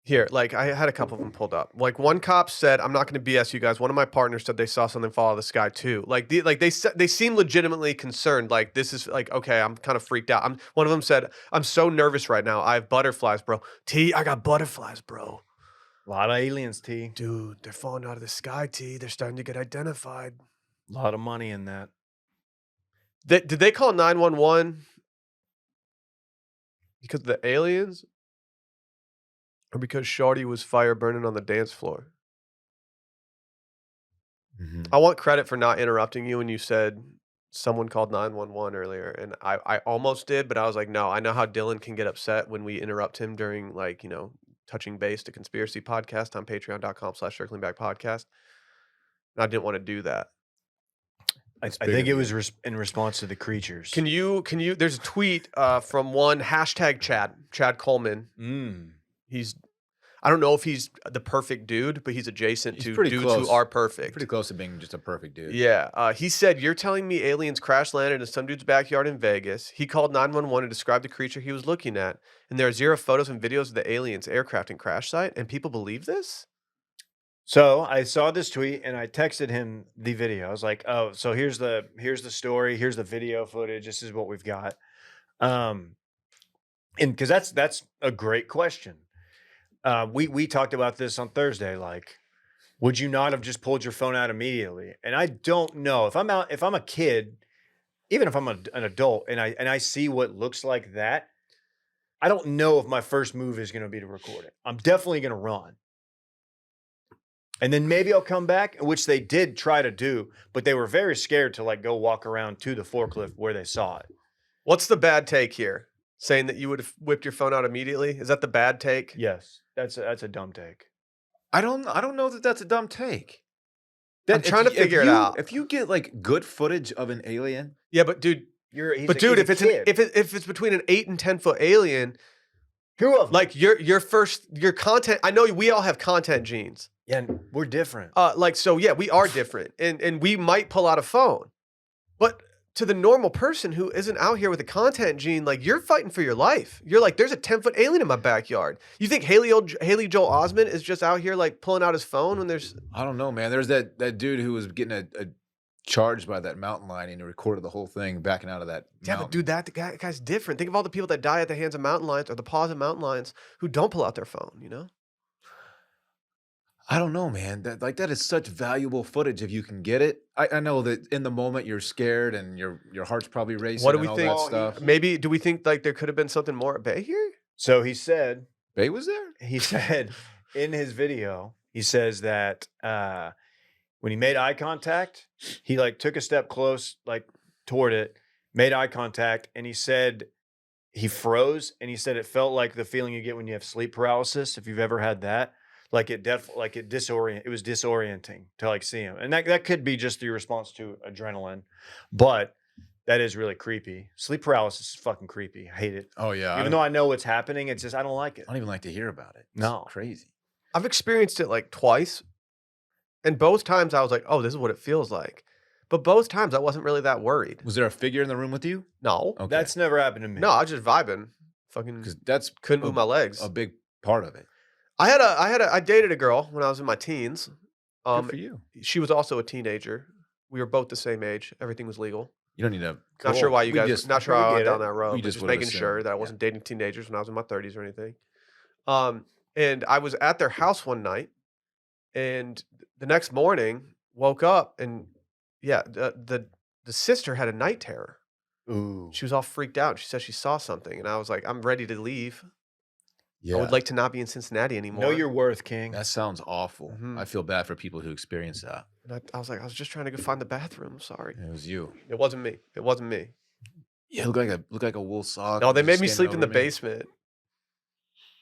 here, like I had a couple of them pulled up. Like one cop said, "I'm not going to BS you guys. One of my partners said they saw something fall out of the sky too." Like they seem legitimately concerned. Like this is like, okay, I'm kind of freaked out. One of them said, "I'm so nervous right now. I have butterflies, bro. I got butterflies, bro." A lot of aliens, T. Dude, they're falling out of the sky, T. They're starting to get identified. A lot of money in that. Did they call 911 because of the aliens? Or because Shorty was fire burning on the dance floor? I want credit for not interrupting you when you said someone called 911 earlier, and I almost did, but I was like, "No, I know how Dylan can get upset when we interrupt him during, like, touching base to conspiracy podcast on patreon.com/circlingbackpodcast." And I didn't wanna do that. I That's big think of it was you. in response to the creatures. Can you there's a tweet, from one Chad Coleman. He's I don't know if he's the perfect dude, but he's adjacent He's to pretty dudes close. who are perfect. Pretty close to being just a perfect dude. Yeah, he said, "You're telling me aliens crash landed in some dude's backyard in Vegas. He called 911 to describe the creature he was looking at, and there are zero photos and videos of the aliens aircraft and crash site, and people believe this?" So I saw this tweet and I texted him the video. I was like, "Oh, so here's the story. Here's the video footage. This is what we've got." And because that's a great question. We talked about this on Thursday. Like, would you not have just pulled your phone out immediately? And I don't know if I'm a kid, even if I'm an adult, and I see what looks like that. I don't know if my first move is going to be to record it. I'm definitely going to run. And then maybe I'll come back, which they did try to do, but they were very scared to like go walk around to the forklift where they saw it. What's the bad take here? Saying that you would have whipped your phone out immediately? Is that the bad take? Yes, that's a dumb take. I don't know that that's a dumb take. I'm trying to figure it out. If you get like good footage of an alien, Yeah, but dude, if it's between an 8 and 10-foot alien, who of them? like your content, I know we all have content genes. Yeah, and we're different. So yeah, we are different, and we might pull out a phone, but to the normal person who isn't out here with a content gene, like you're fighting for your life. You're like, there's a 10-foot alien in my backyard. You think Haley Joel Osment is just out here like pulling out his phone when there's? I don't know, man. There's that dude who was getting a charged by that mountain lion and he recorded the whole thing backing out of that. Yeah, mountain. but dude, that guy's different. Think of all the people that die at the hands of mountain lions or the paws of mountain lions who don't pull out their phone. You know? I don't know, man. That is such valuable footage if you can get it. I know that in the moment you're scared and your heart's probably racing. What do and we all think? that stuff. Maybe do we think like there could have been something more at bay here? So he said Bay was there? he said in his video, he says that when he made eye contact, he like took a step close, like toward it, made eye contact, and he said he froze, and he said it felt like the feeling you get when you have sleep paralysis, if you've ever had that. Like it was disorienting to like see him. And that could be just the response to adrenaline, but that is really creepy. Sleep paralysis is fucking creepy. I hate it. Oh yeah. Even though I know what's happening, it's just I don't like it. I don't even like to hear about it. It's No. crazy. I've experienced it like twice, and both times I was like, "Oh, this is what it feels like," but both times I wasn't really that worried. Was there a figure in the room with you? No, Okay. That's never happened to me. no, I was just vibing. Fucking Because that's couldn't move my legs. a big part of it. I dated a girl when I was in my teens. Good for you. She was also a teenager. We were both the same age. Everything was legal. You don't need to. Not sure why you We guys. just- Not sure we how I get went down it. that road. We But just just would've making sure assumed, that I yeah. wasn't dating teenagers when I was in my 30s or anything. And I was at their house one night, and the next morning woke up, and yeah, the sister had a night terror. Ooh. She was all freaked out. She said she saw something, and I was like, I'm ready to leave. Yeah. I would like to not be in Cincinnati anymore. Know your worth, King. That sounds awful. Mhm. I feel bad for people who experience that. And I was like, I was just trying to go find the bathroom. Sorry, It was you. it wasn't me. It wasn't me. Yeah, look like a wool sock. No, they just made me standing sleep in the over me. basement.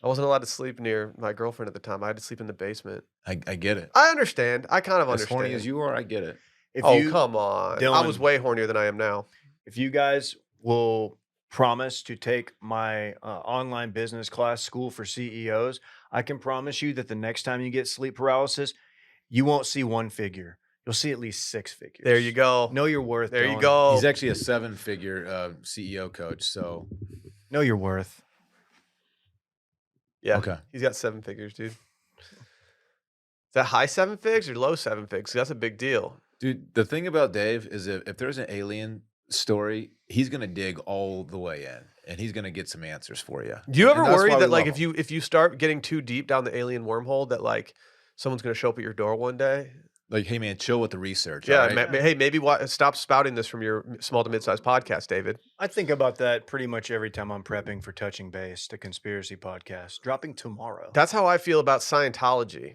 I wasn't allowed to sleep near my girlfriend at the time. I had to sleep in the basement. I get it. I understand. I kind of As understand. horny as you are, I get it. If Oh, you, come on. I Dylan- was way hornier than I am now. if you guys will promise to take my online business class, School for CEOs, I can promise you that the next time you get sleep paralysis, you won't see one figure. You'll see at least 6 figures. There you go. Know your worth. There you Dylan. go. He's actually a 7-figure CEO coach. So Know your worth. Yeah. okay. He's got 7 figures, dude. Is that high 7 figs or low 7 figs? That's a big deal. Dude, the thing about Dave is if there's an alien story, he's going to dig all the way in, and he's going to get some answers for you. Do you ever And that's worry why we that like love him. if you start getting too deep down the alien wormhole that like someone's going to show up at your door one day? Like, hey man, chill with the research. Yeah, all right? hey, maybe stop spouting this from your small to mid-sized podcast, David. I think about that pretty much every time I'm prepping for Touching Base, the conspiracy podcast, dropping tomorrow. That's how I feel about Scientology.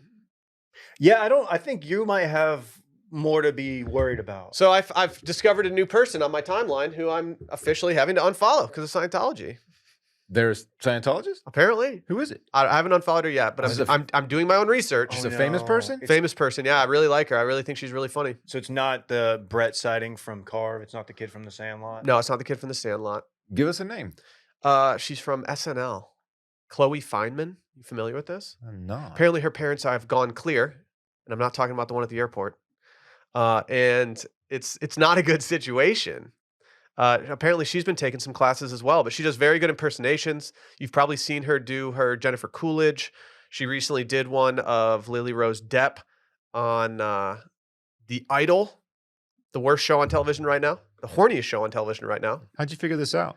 Yeah, I think you might have more to be worried about. So I've discovered a new person on my timeline who I'm officially having to unfollow because of Scientology. There's Scientologists? Apparently, Who is it? I haven't unfollowed her yet, but Is it I'm doing my own research. She's a famous person? Famous person, yeah. I really like her. I really think she's really funny. So it's not the Brett sighting from Carve. It's not the kid from The Sandlot. No, it's not the kid from The Sandlot. Give us a name. She's from SNL. Chloe Feynman. You familiar with this? I'm not. Apparently, her parents have gone clear, and I'm not talking about the one at the airport. And it's not a good situation. Apparently, she's been taking some classes as well, but she does very good impersonations. You've probably seen her do her Jennifer Coolidge. She recently did one of Lily Rose Depp on The Idol, the worst show on television right now, the horniest show on television right now. How'd you figure this out?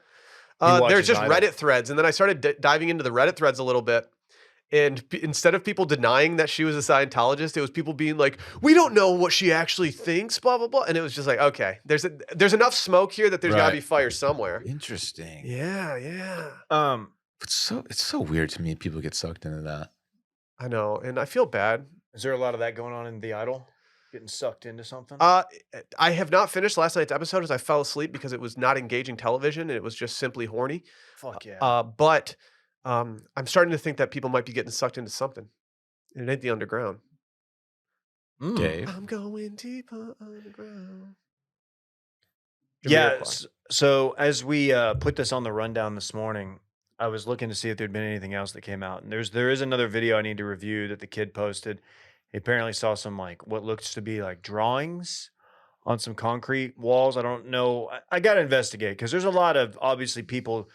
There's watches just Idol. Reddit threads, and then I started diving into the Reddit threads a little bit. And instead of people denying that she was a Scientologist, it was people being like, "We don't know what she actually thinks," blah blah blah. And it was just like, okay, there's enough smoke here that there's got to Right. be fire somewhere. Interesting. Yeah. It's so weird to me. People get sucked into that. I know, and I feel bad. Is there a lot of that going on in The Idol? Getting sucked into something? I have not finished last night's episode as I fell asleep because it was not engaging television and it was just simply horny. Fuck yeah. But I'm starting to think that people might be getting sucked into something. And it ain't the underground. Dave? I'm going deeper underground. Yeah. Jamiroquai. So as we put this on the rundown this morning, I was looking to see if there'd been anything else that came out, and there is another video I need to review that the kid posted. He apparently saw some like what looks to be like drawings on some concrete walls. I don't know. I got to investigate because there's a lot of obviously people.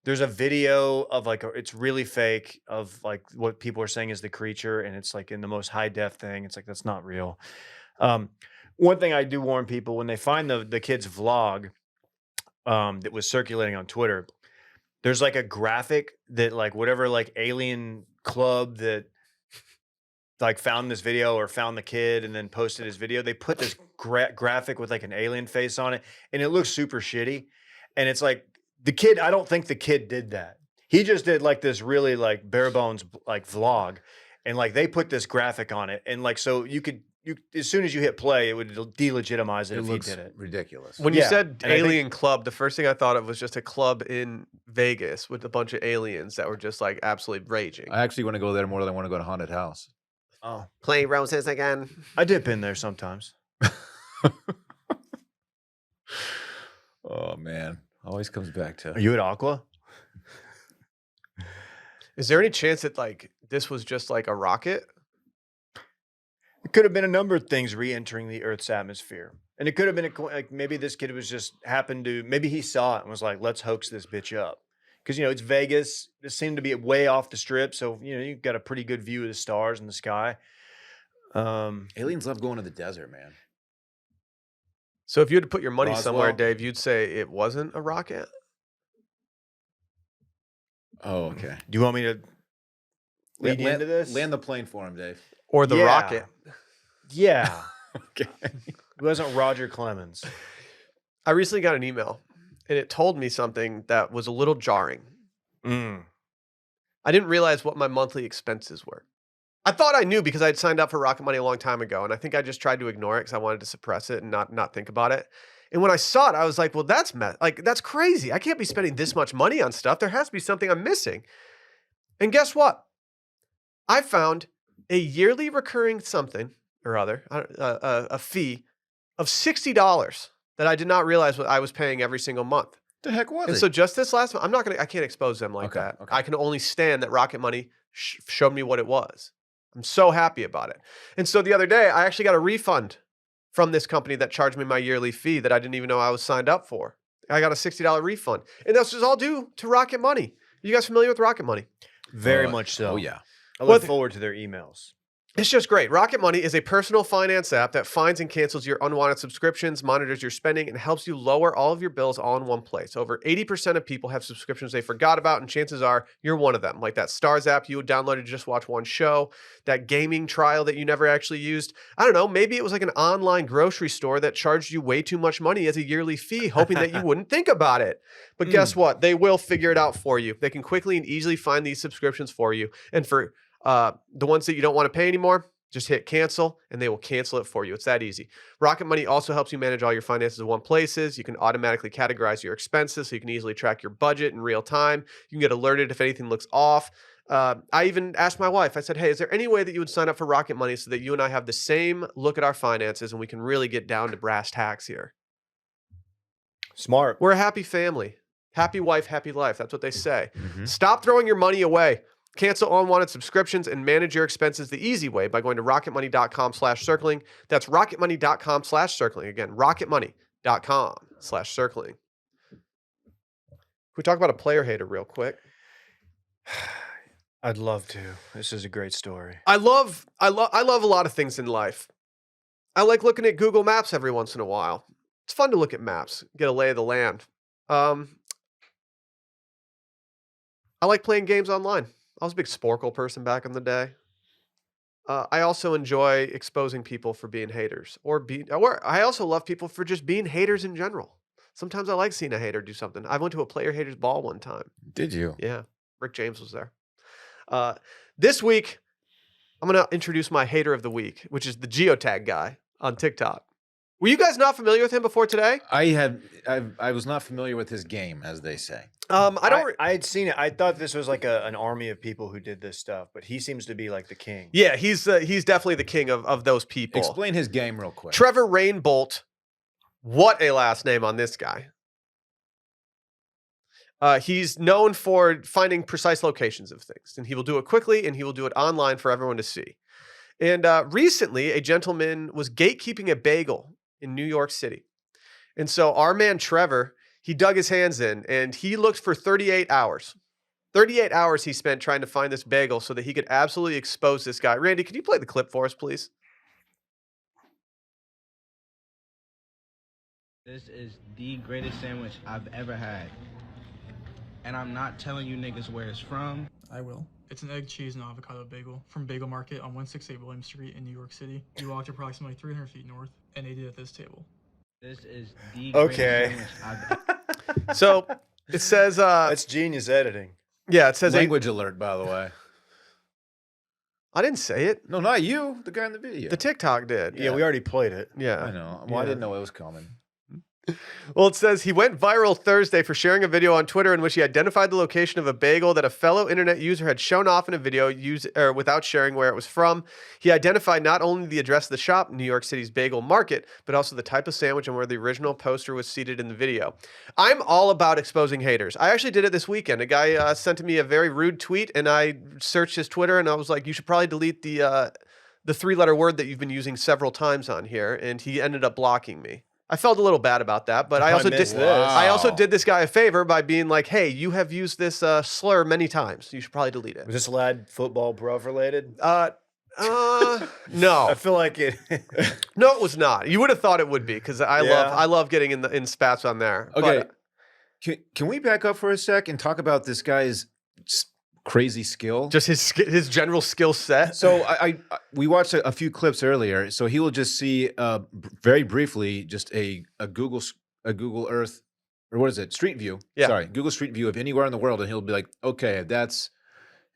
There's a video of like it's really fake of like what people are saying is the creature, and it's like in the most high def thing. It's like that's not real. One thing I do warn people when they find the kid's vlog that was circulating on Twitter, there's like a graphic that like whatever like alien club that like found this video or found the kid and then posted his video, they put this graphic with like an alien face on it, and it looks super shitty. And it's like the kid, I don't think the kid did that. He just did like this really like bare bones like vlog, and like they put this graphic on it, and like so you as soon as you hit play, it would delegitimize it if he looks did it. ridiculous. When you Yeah, said and I think- alien club, the first thing I thought of was just a club in Vegas with a bunch of aliens that were just like absolutely raging. I actually want to go there more than I want to go to haunted house. Oh, Play roses again. I dip in there sometimes. Oh man, always comes back to Are you at Aqua? Is there any chance that like this was just like a rocket? It could have been a number of things re-entering the Earth's atmosphere, and it could have been like maybe this kid was just happened to maybe he saw it and was like, "Let's hoax this bitch up," because it's Vegas. It seemed to be way off the strip, so you've got a pretty good view of the stars in the sky. aliens love going to the desert, man. So if you had to put your money somewhere, Roswell? Dave, you'd say it wasn't a rocket? Oh, okay. Do you want me to lead you into this? Land the plane for him, Dave. Or the Yeah. rocket? Yeah, Okay. it wasn't Roger Clemens. I recently got an email and it told me something that was a little jarring. Mm. I didn't realize what my monthly expenses were. I thought I knew because I'd signed up for Rocket Money a long time ago, and I think I just tried to ignore it because I wanted to suppress it and not think about it. And when I saw it, I was like, "Well, that's crazy. I can't be spending this much money on stuff. There has to be something I'm missing." And guess what? I found a yearly recurring something or other, a fee of $60 that I did not realize what I was paying every single month. The heck was And it? so just this last month, I can't expose them like Okay, that. okay. I can only stand that Rocket Money showed me what it was. I'm so happy about it. And so the other day, I actually got a refund from this company that charged me my yearly fee that I didn't even know I was signed up for. I got a $60 refund. And that's just all due to Rocket Money. You guys familiar with Rocket Money? Very much so. Oh yeah. I look Well, forward to their emails. It's just great. Rocket Money is a personal finance app that finds and cancels your unwanted subscriptions, monitors your spending, and helps you lower all of your bills all in one place. Over 80% of people have subscriptions they forgot about, and chances are you're one of them. Like that Stars app you downloaded to just watch one show, that gaming trial that you never actually used. I don't know, maybe it was like an online grocery store that charged you way too much money as a yearly fee, hoping that you wouldn't think about it. But guess what? They will figure it out for you. They can quickly and easily find these subscriptions for you. And for the ones that you don't want to pay anymore, just hit cancel and they will cancel it for you. It's that easy. Rocket Money also helps you manage all your finances in one place. You can automatically categorize your expenses so you can easily track your budget in real time. You can get alerted if anything looks off. I even asked my wife, I said, hey, is there any way that you would sign up for Rocket Money so that you and I have the same look at our finances and we can really get down to brass tacks here? Smart. We're a happy family. Happy wife, happy life. That's what they say. Mhm. Stop throwing your money away. Cancel unwanted subscriptions and manage your expenses the easy way by going to rocketmoney.com/circling. That's rocketmoney.com/circling. Again, rocketmoney.com/circling. Can we talk about a player hater real quick? I'd love to. This is a great story. I love a lot of things in life. I like looking at Google Maps every once in a while. It's fun to look at maps, get a lay of the land. I like playing games online. I was a big Sporkle person back in the day. I also enjoy exposing people for being haters, or I also love people for just being haters in general. Sometimes I like seeing a hater do something. I went to a player haters ball one time. Did you? Yeah, Rick James was there. This week, I'm gonna introduce my hater of the week, which is the GeoTag guy on TikTok. Were you guys not familiar with him before today? I was not familiar with his game, as they say. I had seen it. I thought this was like an army of people who did this stuff, but he seems to be like the king. Yeah, he's definitely the king of those people. Explain his game real quick. Trevor Rainbolt. What a last name on this guy. He's known for finding precise locations of things, and he will do it quickly, and he will do it online for everyone to see. And recently, a gentleman was gatekeeping a bagel in New York City. And so our man Trevor, he dug his hands in, and he looked for 38 hours. 38 hours he spent trying to find this bagel so that he could absolutely expose this guy. Randy, can you play the clip for us, please? This is the greatest sandwich I've ever had. And I'm not telling you niggas where it's from. I will. It's an egg, cheese, and avocado bagel from Bagel Market on 168 William Street in New York City. You walked approximately 300 feet north and ate it at this table. This is the Okay. greatest sandwich I've ever. So it says, That's genius editing. yeah, it says, Language alert, by the way. I didn't say it. No, not you. The guy in the video. The TikTok did. Yeah, we already played it. Yeah. I know. Well, I Yeah. didn't know it was coming. Well, it says he went viral Thursday for sharing a video on Twitter in which he identified the location of a bagel that a fellow internet user had shown off in a video without sharing where it was from. He identified not only the address of the shop, New York City's Bagel Market, but also the type of sandwich and where the original poster was seated in the video. I'm all about exposing haters. I actually did it this weekend. A guy sent me a very rude tweet, and I searched his Twitter, and I was like, you should probably delete the three-letter word that you've been using several times on here, and he ended up blocking me. I felt a little bad about that, but I also did. missed this. I also Wow. did this guy a favor by being like, "Hey, you have used this slur many times. You should probably delete it." Was this lad football bro related? No, I feel like it. no, it was not. You would have thought it would be because I Yeah. love getting in spats on there. Okay. But Can we back up for a sec and talk about this guy's crazy skill? just his general skill set. So we watched a few clips earlier. So he will just see very briefly just a Google Earth, or what is it? Street view. Yeah. Sorry, Google Street view of anywhere in the world, and he'll be like, okay, that's,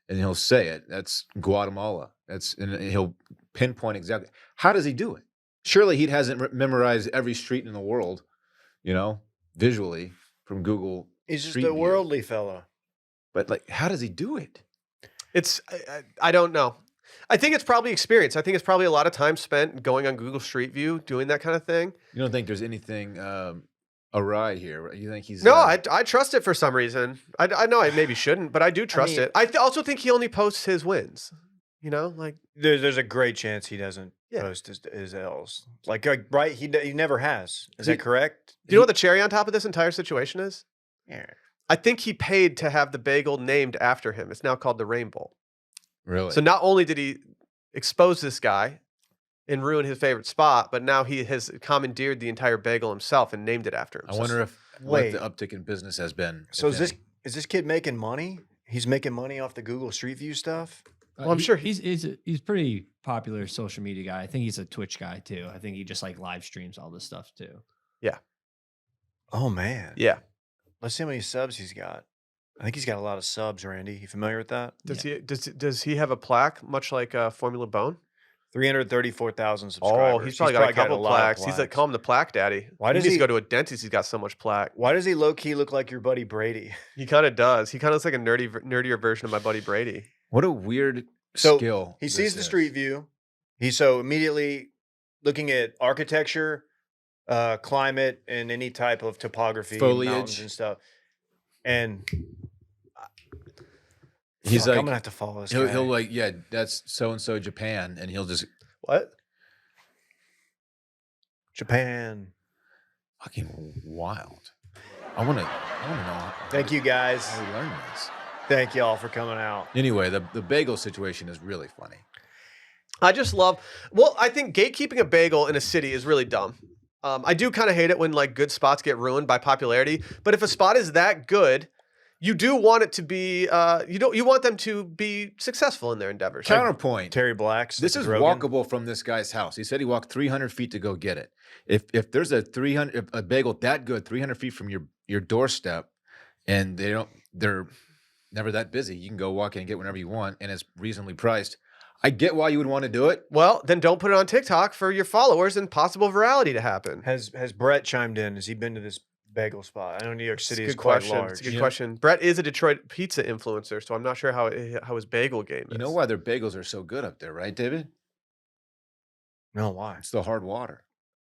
and he'll say it. That's Guatemala. And he'll pinpoint exactly. How does he do it? Surely he hasn't memorized every street in the world, visually from Google. He's just Street a view. worldly fella. But like, how does he do it? It's I don't know. I think it's probably experience. I think it's probably a lot of time spent going on Google Street View, doing that kind of thing. You don't think there's anything awry here? Right? You think he's No, I trust it for some reason. I know I maybe shouldn't, but I do trust mean- it. I also think he only posts his wins. Like There's a great chance he doesn't Yeah. post his L's. Like right, he never has. Is He- that correct? do you know what the cherry on top of this entire situation is? Yeah. I think he paid to have the bagel named after him. It's now called the Rainbow. really. So not only did he expose this guy and ruin his favorite spot, but now he has commandeered the entire bagel himself and named it after I himself. wonder if Wait. what the uptick in business has been. So if any. is this kid making money? He's making money off the Google Street View stuff? Well, I'm sure he's pretty popular social media guy. I think he's a Twitch guy too. I think he just like live streams all this stuff too. Oh, man. Yeah. Let's see how many subs he's got. I think he's got a lot of subs, Randy. You familiar with that? Does he have a plaque, much like Formula Bone? 334,000 subscribers. Oh, he's probably got a couple lot of plaques. He's like, call him the plaque daddy. Why does he needs he- to go to a dentist? He's got so much plaque. Why does he low-key look like your buddy Brady? He kind of does. He kind of looks like a nerdier version of my buddy Brady. What a weird So, skill. He this sees the is. street view. He's so immediately looking at architecture, climate, and any type of topography, Foliage. mountains and stuff. And He's fuck, like, I'm gonna have to follow this he'll, guy. he'll like, yeah, that's so and so Japan, and he'll just What? Japan. fucking wild. I want to know. Thank you guys. How we learned this. Thank y'all for coming out. Anyway, the bagel situation is really funny. I just love. Well, I think gatekeeping a bagel in a city is really dumb. I do kind of hate it when like good spots get ruined by popularity. But if a spot is that good, you do want it to be. You want them to be successful in their endeavors. Counterpoint. Terry Blacks. This like is Rogan. walkable from this guy's house. He said he walked 300 feet to go get it. If there's a bagel that good 300 feet from your doorstep, and they're never that busy, you can go walk in and get whatever you want, and it's reasonably priced. I get why you would want to do it. Well, then don't put it on TikTok for your followers and possible virality to happen. Has Brett chimed in? Has he been to this bagel spot? I know New York City It's a is good quite question. large. It's a good Yeah. question. Brett is a Detroit pizza influencer, so I'm not sure how his bagel game is. You know why their bagels are so good up there, right, David? No, why? It's the hard water.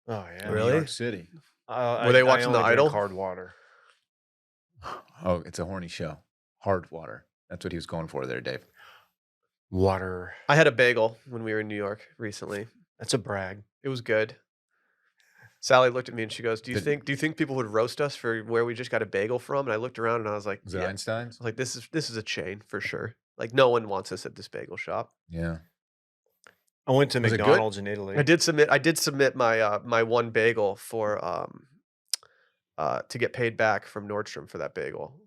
Oh yeah. in Really? New York City. Were they watching The only drink Idol? Hard water. Oh, it's a horny show. Hard water. That's what he was going for there, Dave. Water. I had a bagel when we were in New York recently. That's a brag. It was good. Sally looked at me and she goes, "Do you Did- think people would roast us for where we just got a bagel from?" And I looked around and I was like, Was it "Yeah." I Einstein's? was like, "This is a chain for sure. Like no one wants us at this bagel shop." Yeah. I went to Was it good? McDonald's in Italy. I did submit my my one bagel for to get paid back from Nordstrom for that bagel.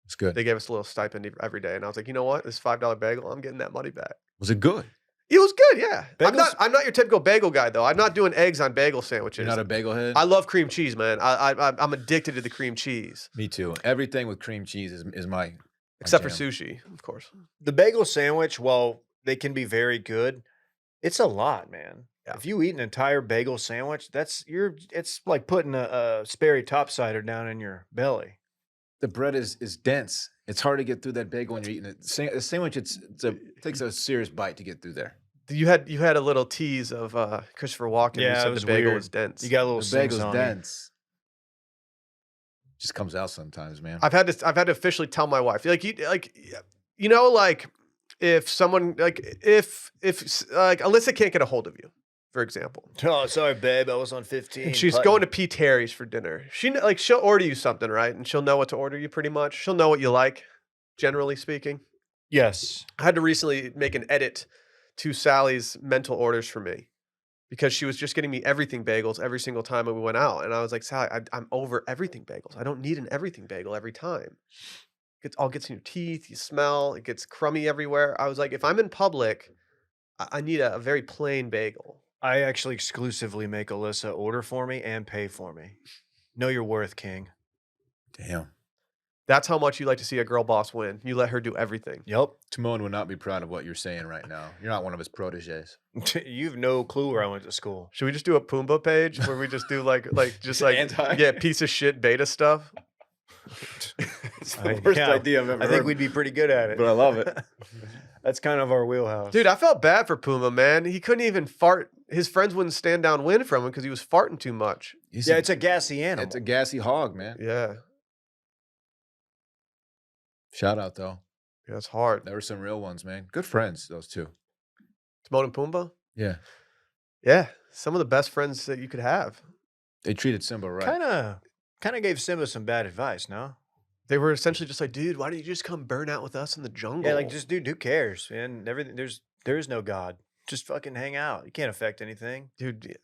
It's good. They gave us a little stipend every day, and I was like, you know what? This $5 bagel, I'm getting that money back. Was it good? It was good, yeah. Bagels- I'm not your typical bagel guy though. I'm not doing eggs on bagel sandwiches. You're not a bagel head? I love cream cheese, man. I'm addicted to the cream cheese, Me too. Everything with cream cheese is my except for jam. sushi, of course. The bagel sandwich, while they can be very good, it's a lot, man. Yeah. If you eat an entire bagel sandwich, it's like putting a Sperry topsider down in your belly. The bread is dense. It's hard to get through that bagel when you're eating it. The sandwich, it takes a serious bite to get through there. You had a little tease of Christopher Walken. Yeah, who it said was the bagel weird. was dense. You got a little The bagel's sing-songy. dense. Just comes out sometimes, man. I've had to officially tell my wife, like if someone if Alyssa can't get a hold of you, for example, Oh, sorry, babe. I was on 15. and she's going to P. Terry's for dinner. She'll order you something, right? And she'll know what to order you pretty much. She'll know what you like, generally speaking. Yes. I had to recently make an edit to Sally's mental orders for me because she was just getting me everything bagels every single time when we went out. And I was like, Sally, I'm over everything bagels. I don't need an everything bagel every time. It all gets in your teeth. You smell. It gets crummy everywhere. I was like, if I'm in public, I need a very plain bagel. I actually exclusively make Alyssa order for me and pay for me. Know your worth, King. Damn. That's how much you like to see a girl boss win. You let her do everything. Yep. Timon would not be proud of what you're saying right now. You're not one of his proteges. You have no clue where I went to school. Should we just do a Pumbaa page where we just do Anti? yeah, piece of shit beta stuff? It's I- the worst yeah, idea I've ever I heard. think we'd be pretty good at it. But I love it. That's kind of our wheelhouse. Dude, I felt bad for Puma, man. He couldn't even fart. His friends wouldn't stand downwind from him because he was farting too much. Yeah, it's a gassy animal. It's a gassy hog, man. Yeah, Shout out though. yeah, it's hard. There were some real ones, man. Good friends, those two. Timon and Pumbaa? Yeah. Yeah, some of the best friends that you could have. They treated Simba right. Kind of gave Simba some bad advice, no? They were essentially just like, dude, why don't you just come burn out with us in the jungle? Yeah, like just dude, who cares, man? Everything there is no God. Just fucking hang out. You can't affect anything. Dude,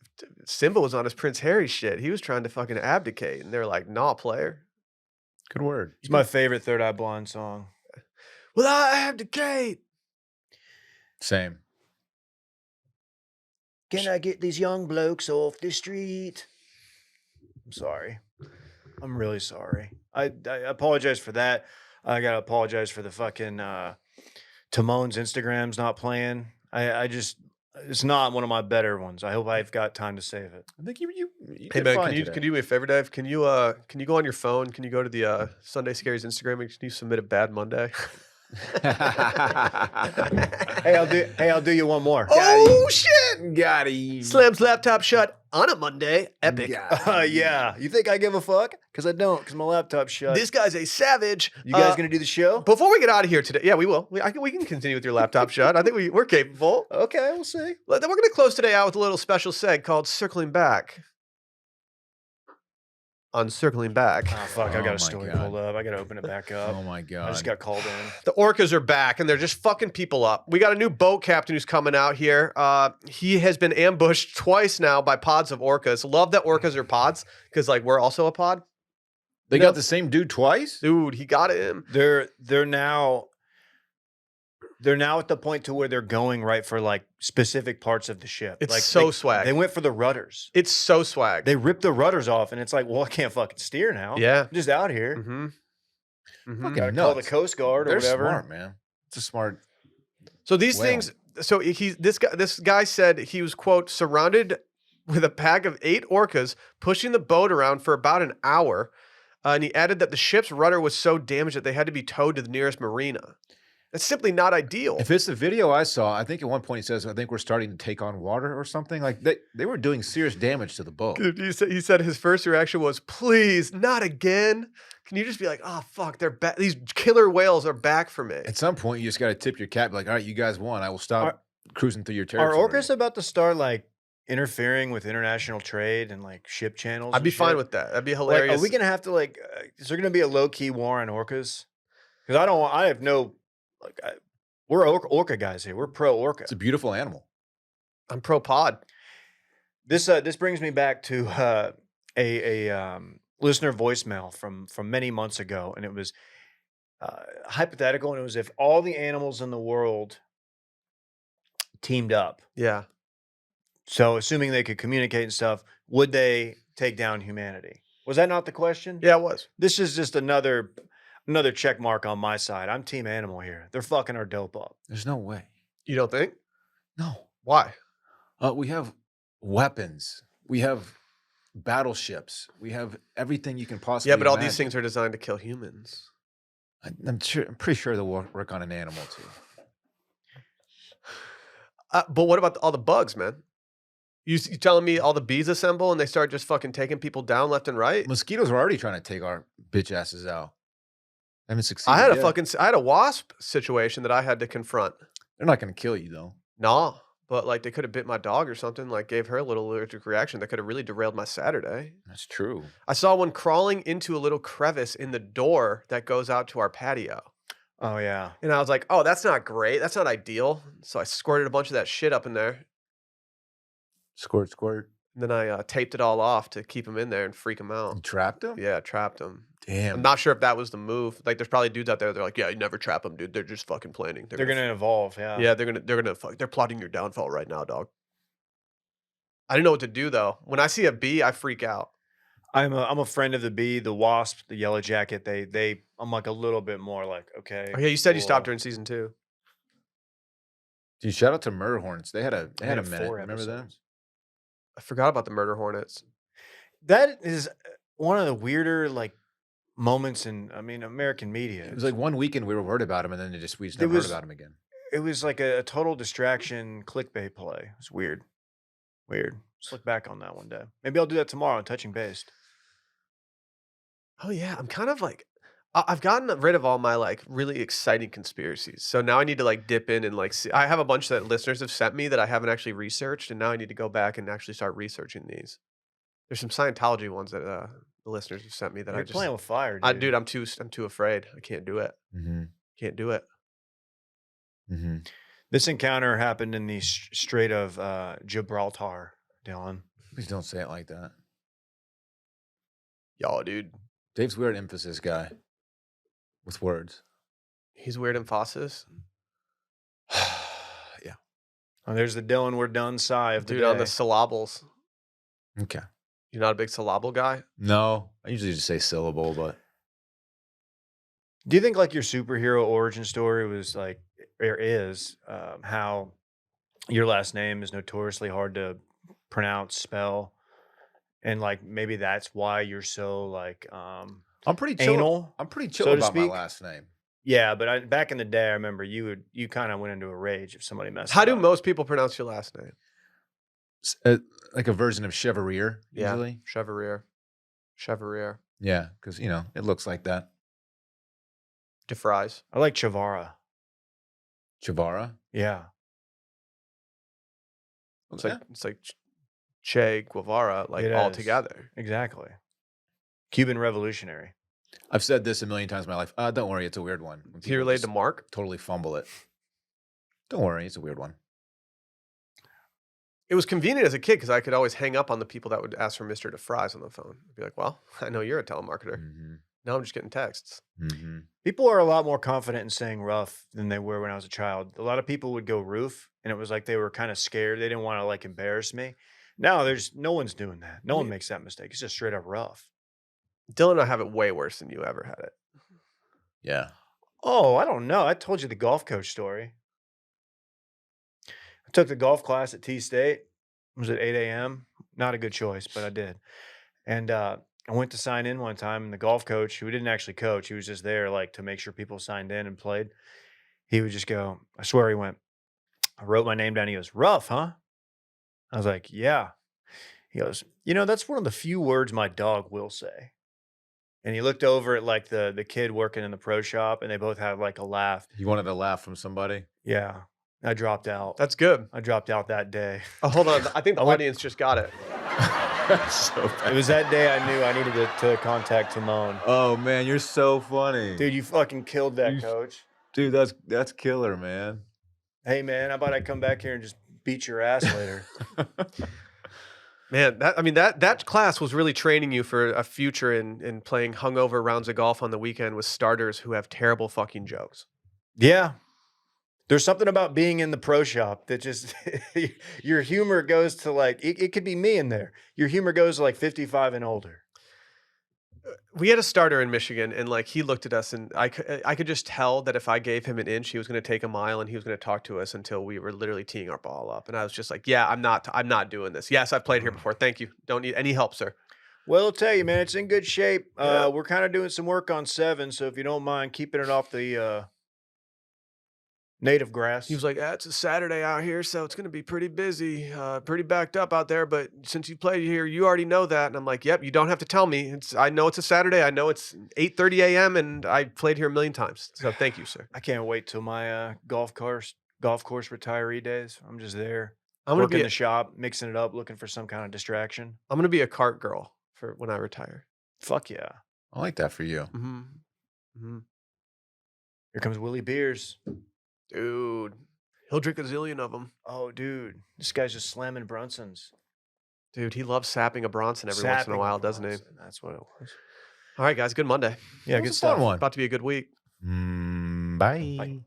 Simba was on his Prince Harry shit. He was trying to fucking abdicate, and they're like, "Nah, player." Good word. It's my favorite Third Eye Blind song. Well, I abdicate. Same. Can I get these young blokes off the street? I'm sorry. I'm really sorry. I apologize for that. I gotta apologize for the fucking Timon's Instagram's not playing. I just it's not one of my better ones. I hope I've got time to save it. I think you Hey did man, fine can you today. do me a favor, Dave? Can you go on your phone? Can you go to the Sunday Scaries Instagram and can you submit a bad Monday? Hey, I'll do you one more. Oh shit! Got him. Slams laptop shut on a Monday. Epic. Yeah. You think I give a fuck? Because I don't. Because my laptop's shut. This guy's a savage. You guys gonna do the show? Before we get out of here today, yeah, we will. We can continue with your laptop shut. I think we're capable. Okay, we'll see. We're going to close today out with a little special seg called Circling Back. On Circling Back. Oh fuck! I Oh got my a story God. pulled up. I gotta open it back up. Oh my I god. just got called in. The Orcas are back, and they're just fucking people up. We got a new boat captain who's coming out here. He has been ambushed twice now by pods of orcas. Love that orcas are pods, because like we're also a pod. They got the same dude twice? Dude, he got him. They're now at the point to where they're going right for like specific parts of the ship. It's like so swag. They went for the rudders. It's so swag. They ripped the rudders off, and it's like, well, I can't fucking steer now. Yeah. I'm just out here. Mm-hmm. Mm-hmm. Fucking Gotta call the nuts. Coast Guard or They're whatever. smart, man. It's a smart. So these Well. things. So this guy said he was, quote, surrounded with a pack of 8 orcas pushing the boat around for about an hour, and he added that the ship's rudder was so damaged that they had to be towed to the nearest marina. That's simply not ideal. If it's the video I saw, I think at one point he says, "I think we're starting to take on water or something." Like they were doing serious damage to the boat. Dude, he said his first reaction was, "Please, not again." Can you just be like, "Oh fuck, they're back. These killer whales are back for me." At some point, you just got to tip your cap, like, "All right, you guys won. I will stop Are- cruising through your Are territory." orcas about to start like interfering with international trade and like ship channels? I'd be and fine shit? with that. That'd be Like, hilarious. are we gonna have to like? Is there gonna be a low key war on orcas? Because I have no like. We're orca guys here. We're pro orca. It's a beautiful animal. I'm pro pod. This brings me back to a listener voicemail from many months ago, and it was hypothetical, and it was if all the animals in the world teamed up. Yeah. So, assuming they could communicate and stuff, would they take down humanity? Was that not the question? Yeah, it was. This is just another check mark on my side. I'm team animal here. They're fucking our dope up. There's no way. You don't think? No. Why? We have weapons. We have battleships. We have everything you can possibly. Yeah, but all these imagine. things are designed to kill humans. I'm pretty sure they'll work on an animal too. But what about all the bugs, man? You telling me all the bees assemble and they start just fucking taking people down left and right? Mosquitoes are already trying to take our bitch asses out. I haven't succeeded. I had yet. I had a wasp situation that I had to confront. They're not going to kill you though. Nah, but like they could have bit my dog or something, like gave her a little allergic reaction that could have really derailed my Saturday. That's true. I saw one crawling into a little crevice in the door that goes out to our patio. Oh yeah. And I was like, oh, that's not great. That's not ideal. So I squirted a bunch of that shit up in there. Squirt, squirt. And then I taped it all off to keep him in there and freak him You out. trapped them? Yeah, trapped him. I'm Damn. not sure if that was the move. Like, there's probably dudes out there. They're like, yeah, you never trap them, dude. They're just fucking planning. They're gonna evolve. yeah, they're plotting your downfall right now, dog. I didn't know what to do though. When I see a bee, I freak out. I'm a friend of the bee, the wasp, the yellow jacket. I'm like a little bit more like okay. Oh, yeah, you said you stopped cool. during season 2. Dude, shout out to murder hornets. They had a I had minute. 4 Remember them? episodes. I forgot about the murder hornets. That is one of the weirder like moments in American media. It was like one weekend we were worried about them, and then we just It never was- heard about them again. It was like a total distraction clickbait play. It was weird. Just look back on that one day. Maybe I'll do that tomorrow on Touching Base. Oh yeah, I'm kind of like I've gotten rid of all my like really exciting conspiracies. So now I need to like dip in and like see. I have a bunch that listeners have sent me that I haven't actually researched, and now I need to go back and actually start researching these. There's some Scientology ones that the listeners have sent me that You're I just playing with fire, dude. dude, I'm too afraid. I can't do it. Mm-hmm. Can't do it. Mm-hmm. This encounter happened in the Strait of Gibraltar, Dylan. Please don't say it like that. Y'all, dude. Dave's weird emphasis guy with words. He's weird emphasis. Yeah. Oh, there's the Dylan we're done sigh of the Dude, on the day. syllables. Okay. You're not a big syllable guy? No, I usually just say syllable, but Do you think like your superhero origin story was like, or is, how your last name is notoriously hard to pronounce, spell, and like maybe that's why you're so like I'm pretty chill. anal? I'm pretty chill so to about my speak? last name. Yeah, but back in the day, I remember you kind of went into a rage if somebody messed How it do up. most people pronounce your last name? Like a version of Chevalier, Yeah. usually. Chevalier. Chevalier. Yeah, because it looks like that. DeFries. I like Chavara. Chavara. Yeah. It's like Che Guevara, like It all is. together. Exactly. Cuban Revolutionary. I've said this a million times in my life. Don't worry, it's a weird one. When Is he people related to just Mark? totally fumble it. Don't worry, it's a weird one. It was convenient as a kid because I could always hang up on the people that would ask for Mr. DeFries on the phone. I'd be like, well, I know you're a telemarketer. Mm-hmm. Now I'm just getting texts. Mm-hmm. People are a lot more confident in saying rough than they were when I was a child. A lot of people would go roof, and it was like they were kind of scared. They didn't want to like embarrass me. Now there's no one's doing that. No one makes that mistake. It's just straight up rough. Dylan and I have it way worse than you ever had it. Yeah. Oh, I don't know. I told you the golf coach story. I took the golf class at T State. It was at 8 a.m. Not a good choice, but I did. And I went to sign in one time, and the golf coach, who didn't actually coach, he was just there like to make sure people signed in and played. He would just go, I swear he went, I wrote my name down. He goes, rough, huh? I was like, yeah. He goes, that's one of the few words my dog will say. And he looked over at like the kid working in the pro shop, and they both had like a laugh. You wanted a laugh from somebody? Yeah. I dropped out. That's good. I dropped out that day. Oh, hold on. I think the audience just got it. So bad. It was that day I knew I needed to contact Timon. Oh man, you're so funny. Dude, you fucking killed that, coach. Dude, that's killer, man. Hey, man, how about I come back here and just beat your ass later? Man, that class was really training you for a future in playing hungover rounds of golf on the weekend with starters who have terrible fucking jokes. Yeah. There's something about being in the pro shop that just, your humor goes to like, it could be me in there. Your humor goes to like 55 and older. We had a starter in Michigan, and like he looked at us, and I could just tell that if I gave him an inch, he was going to take a mile, and he was going to talk to us until we were literally teeing our ball up. And I was just like, "Yeah, I'm not doing this. Yes, I've played here before. Thank you. Don't need any help, sir." Well, I'll tell you, man, it's in good shape. Yeah. We're kind of doing some work on 7, so if you don't mind keeping it off the native grass. He was like, "It's a Saturday out here, so it's going to be pretty busy, pretty backed up out there. But since you played here, you already know that." And I'm like, "Yep, you don't have to tell me. I know it's a Saturday. I know it's 8:30 a.m. and I played here a million times. So thank you, sir." I can't wait till my golf course retiree days. I'm just there. I'm going to working be the shop, mixing it up, looking for some kind of distraction. I'm going to be a cart girl for when I retire. Fuck yeah. I like that for you. Mm-hmm. Mm-hmm. Here comes Willie Beers. Dude, he'll drink a zillion of them. Oh, dude. This guy's just slamming Brunsons. Dude, he loves sapping a Bronson every once in a Sapping while, doesn't he? Bronson. That's what it was. All right, guys. Good Monday. Yeah, That was good a stuff. fun one. About to be a good week. Bye. Bye.